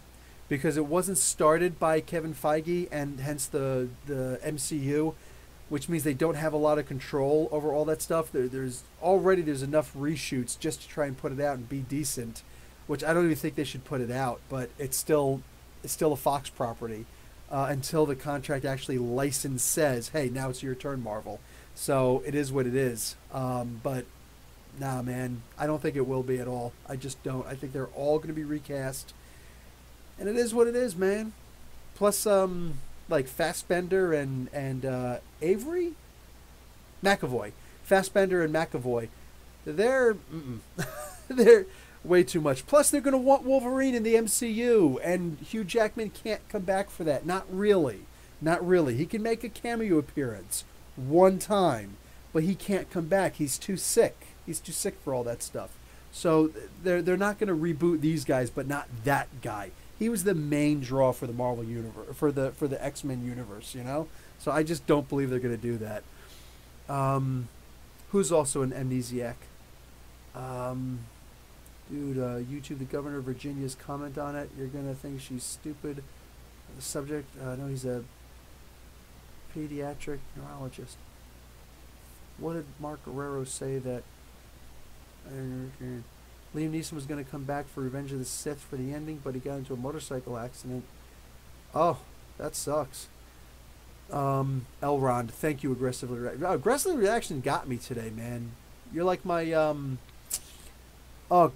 because it wasn't started by Kevin Feige, and hence the MCU, which means they don't have a lot of control over all that stuff. There's enough reshoots just to try and put it out and be decent, which I don't even think they should put it out, but it's still a Fox property until the contract actually licensed says, hey, now it's your turn, Marvel. So it is what it is. But nah, man, I don't think it will be at all. I just don't. I think they're all going to be recast, and it is what it is, man. Plus, like Fassbender and Avery McAvoy, Fassbender and McAvoy, they're way too much. Plus, they're going to want Wolverine in the MCU, and Hugh Jackman can't come back for that. Not really. He can make a cameo appearance one time, but he can't come back. He's too sick. He's too sick for all that stuff. So they're not going to reboot these guys, but not that guy. He was the main draw for the Marvel universe, for the X-Men universe, you know? So I just don't believe they're going to do that. Who's also an amnesiac? YouTube, the governor of Virginia's comment on it. You're going to think she's stupid. The subject, no, he's a pediatric neurologist. What did Mark Guerrero say that... Liam Neeson was going to come back for Revenge of the Sith for the ending, but he got into a motorcycle accident. Oh, that sucks. Elrond, thank you, Aggressively Reaction. Aggressively Reaction got me today, man. You're like my, oh,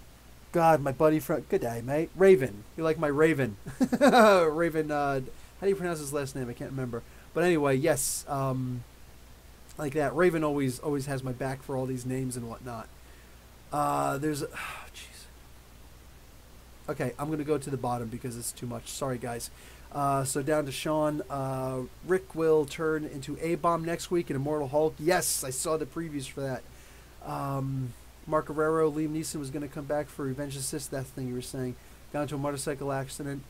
God, my buddy from... Good day, mate. Raven. You're like my Raven. Raven, how do you pronounce his last name? I can't remember. But anyway, yes, like that. Raven always has my back for all these names and whatnot. There's... Oh, jeez. Okay, I'm going to go to the bottom because it's too much. Sorry, guys. So down to Sean. Rick will turn into A-Bomb next week in Immortal Hulk. Yes, I saw the previews for that. Mark Guerrero, Liam Neeson was going to come back for Revenge of the Sith. That's the thing you were saying. Got into a motorcycle accident.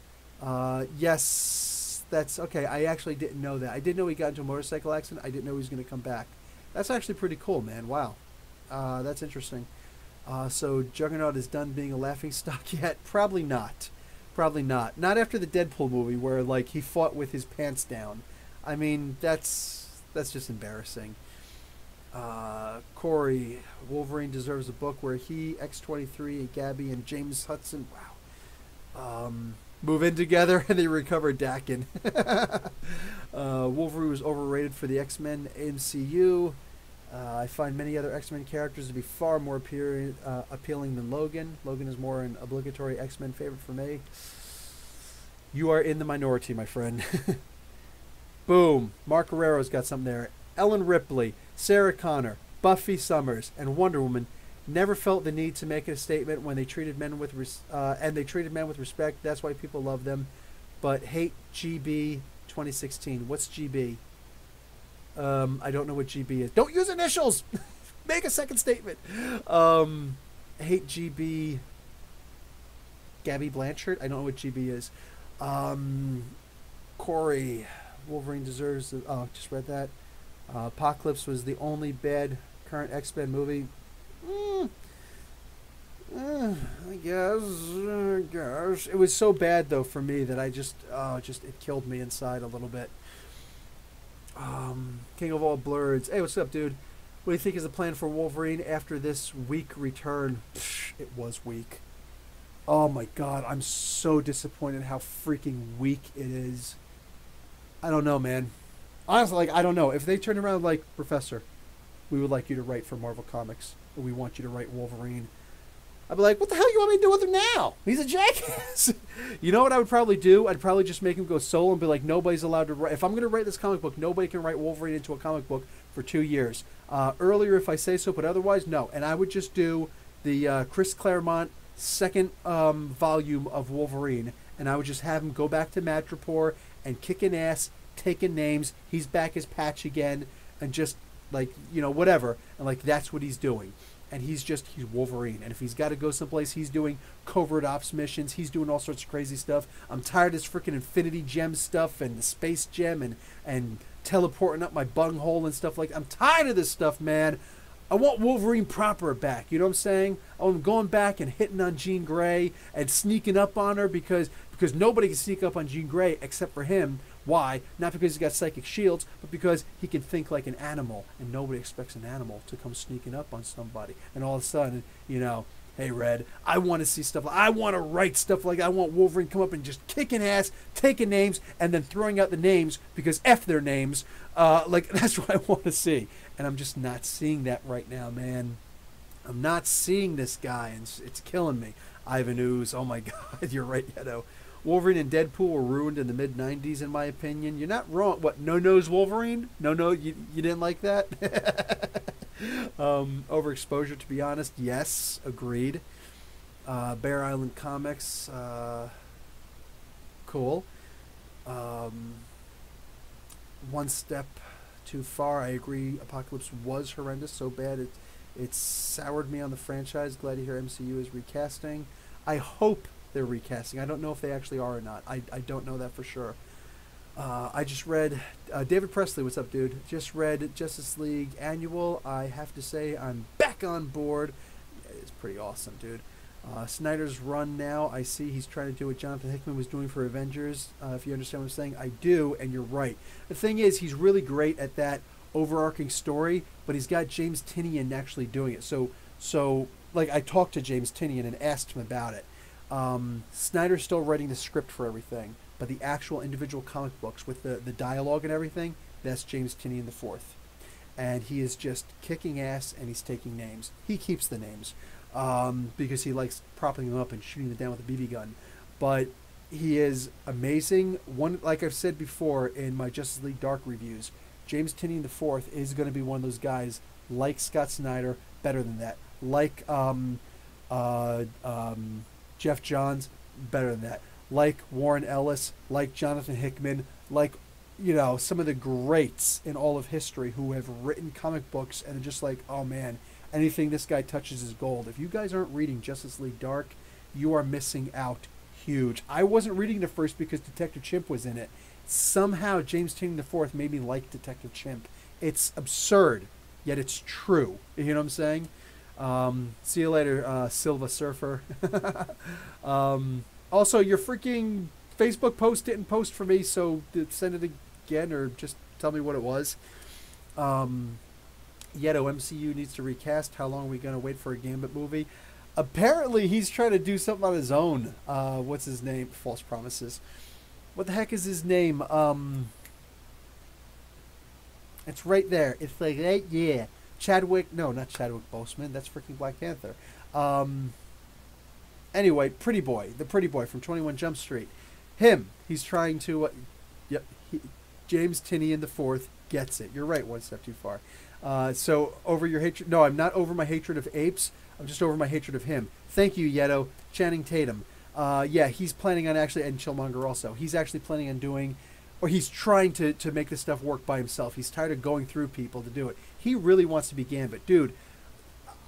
Yes, that's... Okay, I actually didn't know that. I did know he got into a motorcycle accident. I didn't know he was going to come back. That's actually pretty cool, man. Wow. That's interesting. So Juggernaut is done being a laughingstock yet? Probably not. Probably not. Not after the Deadpool movie where, like, he fought with his pants down. I mean, that's just embarrassing. Corey, Wolverine deserves a book where he, X-23, and Gabby, and James Hudson, wow, move in together and they recover Dakin. Wolverine was overrated for the X-Men MCU. I find many other X-Men characters to be far more appealing than Logan. Logan is more an obligatory X-Men favorite for me. You are in the minority, my friend. Boom. Mark Guerrero's got something there. Ellen Ripley, Sarah Connor, Buffy Summers, and Wonder Woman never felt the need to make a statement when they treated men with respect. That's why people love them. but hate GB 2016. What's GB? I don't know what GB is. Don't use initials. Make a second statement. Hate GB. Gabby Blanchard. I don't know what GB is. Corey. Wolverine deserves. Oh, just read that. Apocalypse was the only bad current X-Men movie. I guess. It was so bad though for me that I just it killed me inside a little bit. King of all blurs. Hey, what's up, dude? What do you think is the plan for Wolverine after this weak return? It was weak. Oh my god, I'm so disappointed how freaking weak it is. I don't know, man. Honestly, like, I don't know. If they turn around like, Professor, we would like you to write for Marvel Comics, or we want you to write Wolverine, I'd be like, what the hell do you want me to do with him now? He's a jackass. You know what I would probably do? I'd probably just make him go solo and be like, nobody's allowed to write. If I'm going to write this comic book, nobody can write Wolverine into a comic book for 2 years. Earlier, if I say so, but otherwise, no. And I would just do the Chris Claremont second volume of Wolverine, and I would just have him go back to Madripoor and kicking ass, taking names. He's back as Patch again, and just, like, you know, whatever. And, like, that's what he's doing. And he's Wolverine. And if he's got to go someplace, he's doing covert ops missions. He's doing all sorts of crazy stuff. I'm tired of this freaking Infinity Gem stuff and the Space Gem and teleporting up my bunghole and stuff like that. I'm tired of this stuff, man. I want Wolverine proper back. You know what I'm saying? I'm going back and hitting on Jean Grey and sneaking up on her because nobody can sneak up on Jean Grey except for him. Why? Not because he's got psychic shields, but because he can think like an animal, and nobody expects an animal to come sneaking up on somebody. And all of a sudden, you know, hey, Red, I want to see stuff. I want to write stuff like that. I want Wolverine to come up and just kicking ass, taking names, and then throwing out the names because F their names. Like, that's what I want to see. And I'm just not seeing that right now, man. I'm not seeing this guy, and it's killing me. Ivan Ooze, oh my God, you're right, Yedo. Wolverine and Deadpool were ruined in the mid-90s, in my opinion. You're not wrong. What, no-nose Wolverine? No, you didn't like that? Overexposure, to be honest. Yes, agreed. Bear Island Comics. Cool. One step too far. I agree. Apocalypse was horrendous, so bad it soured me on the franchise. Glad to hear MCU is recasting. I hope they're recasting. I don't know if they actually are or not. I don't know that for sure. I just read David Presley. What's up, dude? Just read Justice League Annual. I have to say I'm back on board. It's pretty awesome, dude. Snyder's run now. I see he's trying to do what Jonathan Hickman was doing for Avengers. If you understand what I'm saying, I do, and you're right. The thing is, he's really great at that overarching story, but he's got James Tynion actually doing it. So like, I talked to James Tynion and asked him about it. Snyder's still writing the script for everything, but the actual individual comic books with the dialogue and everything, that's James Tynion IV. And he is just kicking ass, and he's taking names. He keeps the names because he likes propping them up and shooting them down with a BB gun. But he is amazing. Like I've said before in my Justice League Dark reviews, James Tynion IV is going to be one of those guys like Scott Snyder, better than that. Like Jeff Johns, better than that. Like Warren Ellis, like Jonathan Hickman, like, you know, some of the greats in all of history who have written comic books and are just like, oh man, anything this guy touches is gold. If you guys aren't reading Justice League Dark, you are missing out huge. I wasn't reading it first because Detective Chimp was in it. Somehow James Tynion IV made me like Detective Chimp. It's absurd, yet it's true. You know what I'm saying? See you later, Silva Surfer. Also, your freaking Facebook post didn't post for me, so send it again or just tell me what it was. Yeto, MCU needs to recast. How long are we going to wait for a Gambit movie? Apparently, he's trying to do something on his own. What's his name? False Promises. What the heck is his name? It's right there. It's like, yeah. Chadwick, no, not Chadwick Boseman. That's freaking Black Panther. Anyway, Pretty Boy, the Pretty Boy from 21 Jump Street. Him, he's trying to, James Tynion IV gets it. You're right, one step too far. So over your hatred, no, I'm not over my hatred of apes. I'm just over my hatred of him. Thank you, Yeto. Channing Tatum. Yeah, he's planning on actually, and Chillmonger also. He's actually planning on doing, or he's trying to make this stuff work by himself. He's tired of going through people to do it. He really wants to be Gambit, dude.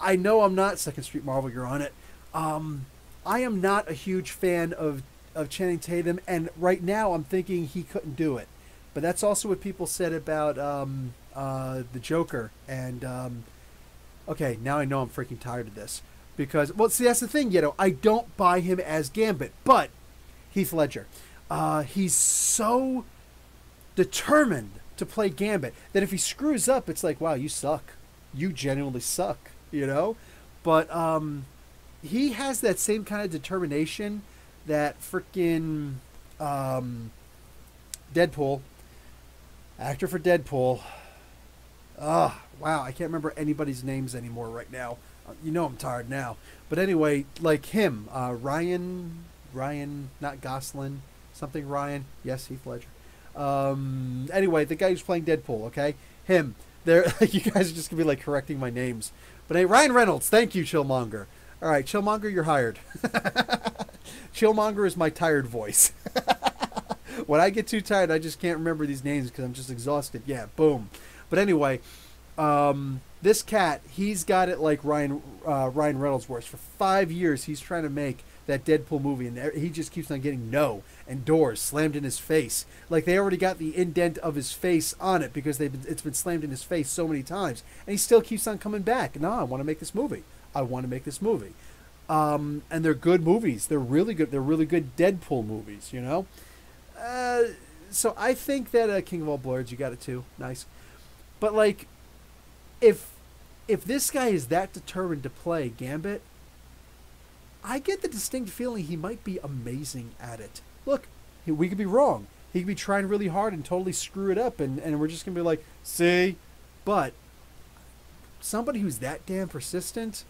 I know I'm not Second Street Marvel. You're on it. I am not a huge fan of Channing Tatum, and right now I'm thinking he couldn't do it. But that's also what people said about the Joker. And okay, now I know I'm freaking tired of this because, well, see, that's the thing, I don't buy him as Gambit, but Heath Ledger, he's so determined to play Gambit that if he screws up, it's like, wow, you suck. You genuinely suck, But he has that same kind of determination that freaking Deadpool, actor for Deadpool. Wow, I can't remember anybody's names anymore right now. I'm tired now. But anyway, like him, Ryan, not Gosling, something Ryan. Yes, Heath Ledger. Anyway, the guy who's playing Deadpool, okay? Him. There, you guys are just going to be like correcting my names. But hey, Ryan Reynolds, thank you, Chillmonger. All right, Chillmonger, you're hired. Chillmonger is my tired voice. When I get too tired, I just can't remember these names because I'm just exhausted. Yeah, boom. But anyway, this cat, he's got it like Ryan Reynolds works. For 5 years, he's trying to make that Deadpool movie, and he just keeps on getting no and doors slammed in his face. Like they already got the indent of his face on it because it's been slammed in his face so many times, and he still keeps on coming back. No, I want to make this movie. I want to make this movie. And they're good movies. They're really good. They're really good Deadpool movies, So I think that King of All Blurs, you got it too. Nice. But like, if this guy is that determined to play Gambit, I get the distinct feeling he might be amazing at it. Look, we could be wrong. He could be trying really hard and totally screw it up, and we're just going to be like, see? But somebody who's that damn persistent,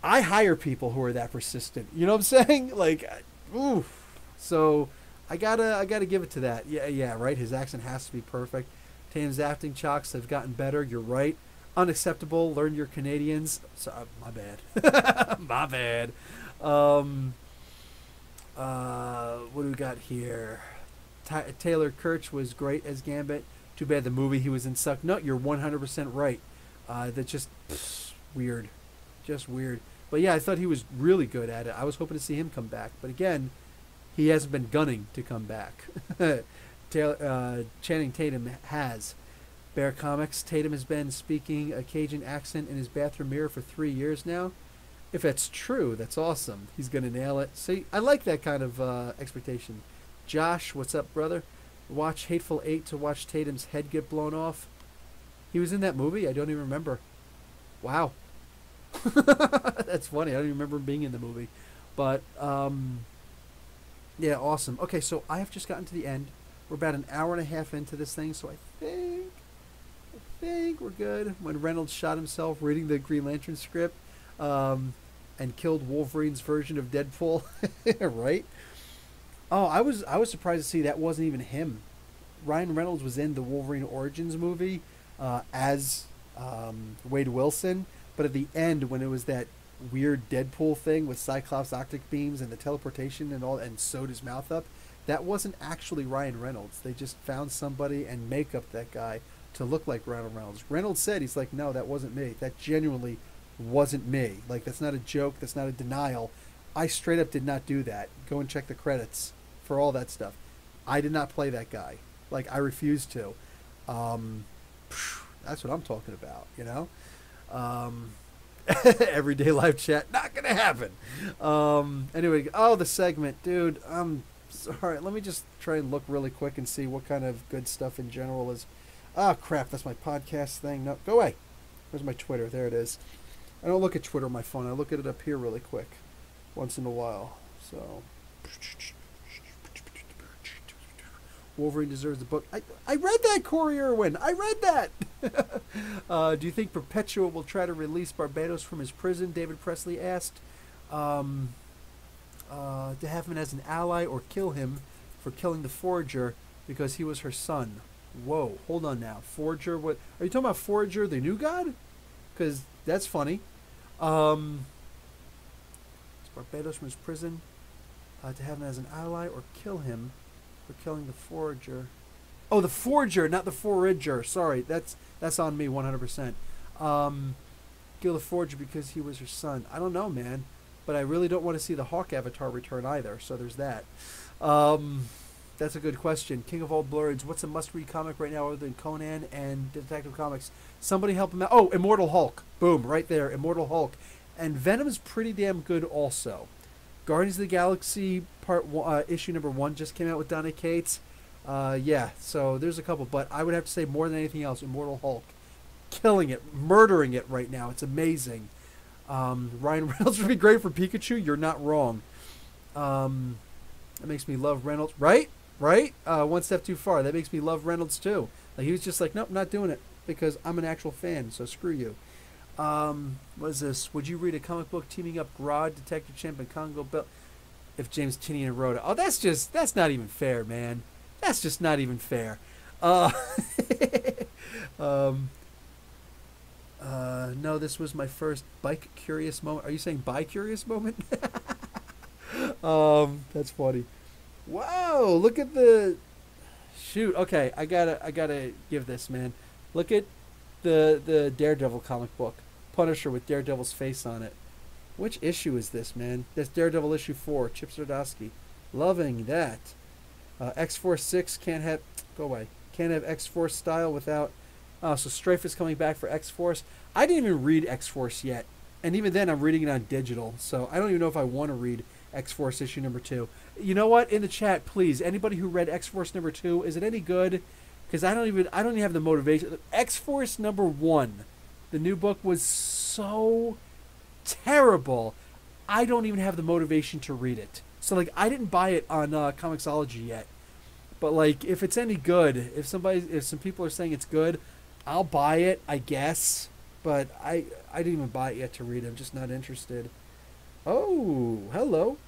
I hire people who are that persistent. You know what I'm saying? Like, oof. So I gotta give it to that. Yeah, right? His accent has to be perfect. Tatum's acting chops have gotten better. You're right. Unacceptable. Learn your Canadians. So, my bad. My bad. What do we got here? Taylor Kirch was great as Gambit. Too bad the movie he was in sucked. No, you're 100% right. That's just weird. Just weird. But yeah, I thought he was really good at it. I was hoping to see him come back. But again, he hasn't been gunning to come back. Channing Tatum has. Bear Comics, Tatum has been speaking a Cajun accent in his bathroom mirror for 3 years now. If that's true, that's awesome. He's going to nail it. See, I like that kind of expectation. Josh, what's up, brother? Watch Hateful Eight to watch Tatum's head get blown off. He was in that movie? I don't even remember. Wow. That's funny. I don't even remember him being in the movie. But, yeah, awesome. Okay, so I have just gotten to the end. We're about an hour and a half into this thing, so I think we're good. When Reynolds shot himself reading the Green Lantern script and killed Wolverine's version of Deadpool. Right? Oh, I was surprised to see that wasn't even him. Ryan Reynolds was in the Wolverine Origins movie as Wade Wilson, but at the end when it was that weird Deadpool thing with Cyclops optic beams and the teleportation and all, and sewed his mouth up, that wasn't actually Ryan Reynolds. They just found somebody and make up that guy to look like Ryan Reynolds. Reynolds said, he's like, no, that wasn't me. That genuinely wasn't me. Like, that's not a joke. That's not a denial. I straight up did not do that. Go and check the credits for all that stuff. I did not play that guy. Like, I refused to. That's what I'm talking about, Everyday live chat, not gonna happen. Anyway, the segment, dude. Sorry, let me just try and look really quick and see what kind of good stuff in general is. Oh crap, that's my podcast thing. No, go away. Where's my Twitter? There it is. I don't look at Twitter on my phone. I look at it up here really quick, once in a while. So, Wolverine deserves the book. I read that, Corey Irwin. I read that. Do you think Perpetua will try to release Barbados from his prison? David Presley asked. To have him as an ally or kill him for killing the Forager because he was her son. Whoa, hold on now. Forager, what? Are you talking about Forager, the new god? Because that's funny. Barbados from his prison. to have him as an ally or kill him for killing the Forager. Oh, the Forger, not the Forager. Sorry, that's on me 100%. Kill the Forger because he was her son. I don't know, man. But I really don't want to see the Hawk Avatar return either, so there's that. That's a good question. King of all blurs, what's a must-read comic right now other than Conan and Detective Comics? Somebody help him out. Oh, Immortal Hulk. Boom, right there, Immortal Hulk. And Venom's pretty damn good also. Guardians of the Galaxy issue number 1 just came out with Donna Cates. Yeah, so there's a couple, but I would have to say more than anything else, Immortal Hulk. Killing it, murdering it right now. It's amazing. Ryan Reynolds would be great for Pikachu. You're not wrong. That makes me love Reynolds. Right? One step too far. That makes me love Reynolds too. Like, he was just like, nope, not doing it because I'm an actual fan, so screw you. What is this? Would you read a comic book teaming up Grodd, Detective Champ, and Congo Bell if James Tynion wrote it? Oh, that's not even fair, man. That's just not even fair. No, this was my first bike curious moment. Are you saying bi-curious moment? That's funny. Wow, look at the shoot. Okay, I gotta give this, man. Look at the Daredevil comic book. Punisher with Daredevil's face on it. Which issue is this, man? That's Daredevil issue 4, Chip Zdarsky. Loving that. X-Force 6 can't have X-Force style without. Oh, so Strafe is coming back for X-Force. I didn't even read X-Force yet. And even then, I'm reading it on digital. So I don't even know if I want to read X-Force issue number 2. You know what? In the chat, please, anybody who read X-Force number 2, is it any good? Because I don't even have the motivation. X-Force number 1, the new book, was so terrible. I don't even have the motivation to read it. So, like, I didn't buy it on Comixology yet. But, like, if it's any good, if some people are saying it's good, I'll buy it, I guess. But I didn't even buy it yet to read it. I'm just not interested. Oh, hello.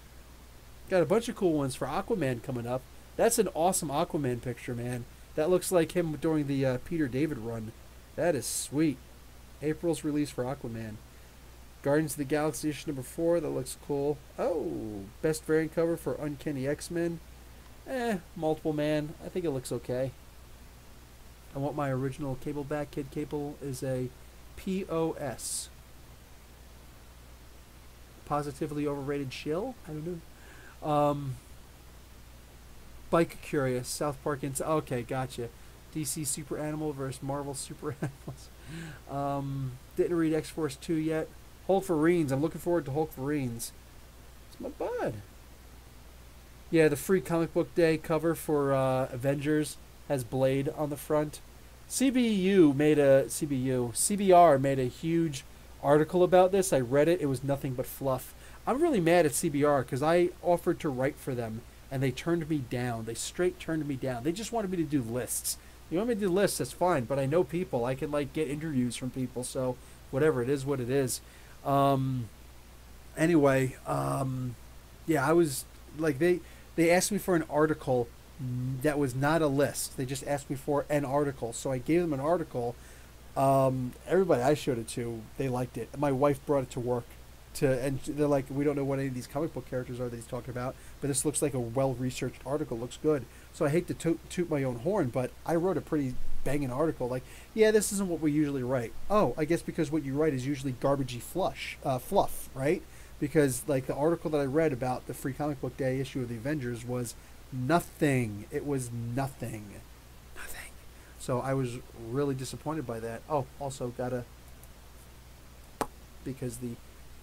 Got a bunch of cool ones for Aquaman coming up. That's an awesome Aquaman picture, man. That looks like him during the Peter David run. That is sweet. April's release for Aquaman. Guardians of the Galaxy issue number 4. That looks cool. Oh, best variant cover for Uncanny X-Men. Multiple Man. I think it looks okay. I want my original Cable back. Kid Cable is a POS. Positively overrated shill? I don't know. Bike Curious. South Park. Okay, gotcha. DC Super Animal versus Marvel Super Animals. Didn't read X-Force 2 yet. Hulk for Reens. I'm looking forward to Hulk for Reens. It's my bud. Yeah, the free comic book day cover for Avengers has Blade on the front. CBR made a huge article about this. I read it. It was nothing but fluff. I'm really mad at CBR because I offered to write for them and they turned me down. They straight turned me down. They just wanted me to do lists. You want me to do lists, that's fine, but I know people. I can, like, get interviews from people, so whatever. It is what it is. Anyway, yeah, I was, like, they asked me for an article that was not a list. They just asked me for an article. So I gave them an article. Everybody I showed it to, they liked it. My wife brought it to work. And they're like, we don't know what any of these comic book characters are that he's talking about, but this looks like a well-researched article. Looks good. So I hate to toot my own horn, but I wrote a pretty banging article. Like, yeah, this isn't what we usually write. Oh, I guess because what you write is usually garbagey fluff, right? Because, like, the article that I read about the free comic book day issue of the Avengers was nothing. It was nothing. Nothing. So I was really disappointed by that. Oh, also because the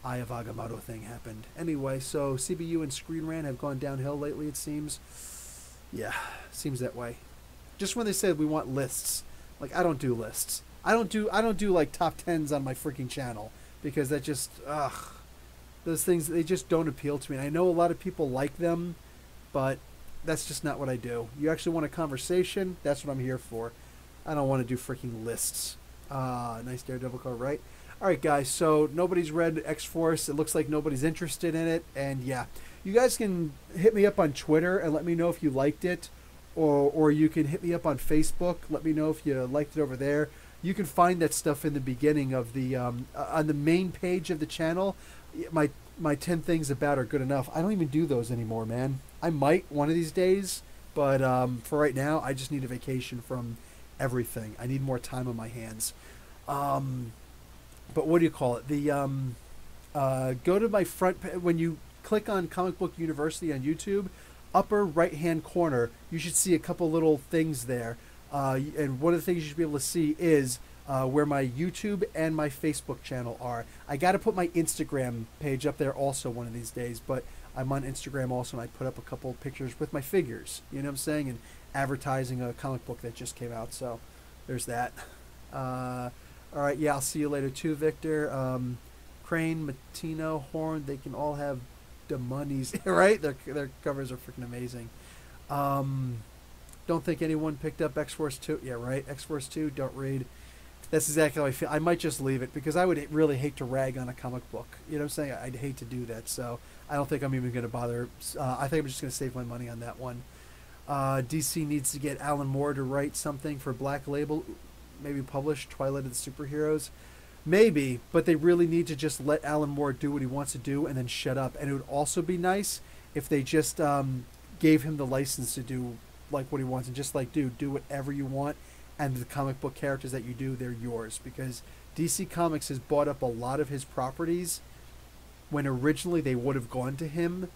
Eye of Agamotto thing happened. Anyway, so CBU and Screen Rant have gone downhill lately, it seems. Yeah, seems that way. Just when they said we want lists, like, I don't do lists. I don't do like top 10s on my freaking channel because that just those things, they just don't appeal to me. And I know a lot of people like them, but that's just not what I do. You actually want a conversation? That's what I'm here for. I don't want to do freaking lists. Nice Daredevil card, right? All right, guys, so nobody's read X-Force. It looks like nobody's interested in it. And, yeah, you guys can hit me up on Twitter and let me know if you liked it. Or you can hit me up on Facebook. Let me know if you liked it over there. You can find that stuff in the beginning of the on the main page of the channel. My my 10 things about are good enough. I don't even do those anymore, man. I might one of these days, but for right now, I just need a vacation from everything. I need more time on my hands. But what do you call it? Go to my front when you click on Comic Book University on YouTube, upper right hand corner, you should see a couple little things there. And one of the things you should be able to see is where my YouTube and my Facebook channel are. I got to put my Instagram page up there also one of these days, but I'm on Instagram also, and I put up a couple pictures with my figures, you know what I'm saying, and advertising a comic book that just came out. So there's that. All right, yeah, I'll see you later too, Victor. Crane, Matino, Horn, they can all have the monies, right? Their covers are freaking amazing. Don't think anyone picked up X-Force 2. Yeah, right, X-Force 2, don't read. That's exactly how I feel. I might just leave it because I would really hate to rag on a comic book. You know what I'm saying? I'd hate to do that. So I don't think I'm even going to bother. I think I'm just going to save my money on that one. DC needs to get Alan Moore to write something for Black Label. Maybe publish Twilight of the Superheroes. Maybe, but they really need to just let Alan Moore do what he wants to do and then shut up. And it would also be nice if they just gave him the license to do like what he wants and just like, dude, do whatever you want. And the comic book characters that you do, they're yours. Because DC Comics has bought up a lot of his properties when originally they would have gone to him.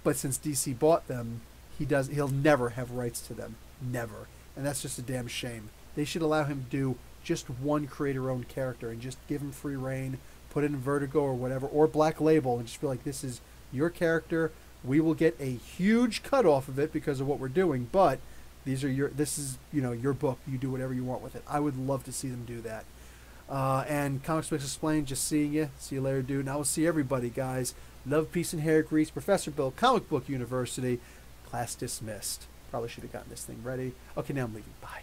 But since DC bought them, he'll never have rights to them. Never. And that's just a damn shame. They should allow him to do just one creator-owned character and just give him free reign, put it in Vertigo or whatever, or Black Label, and just be like, this is your character. We will get a huge cut off of it because of what we're doing, but this is your book. You do whatever you want with it. I would love to see them do that. And Comics Mix Explained, just seeing you. See you later, dude. And I will see everybody, guys. Love, peace, and hair grease. Professor Bill, Comic Book University. Class dismissed. Probably should have gotten this thing ready. Okay, now I'm leaving. Bye.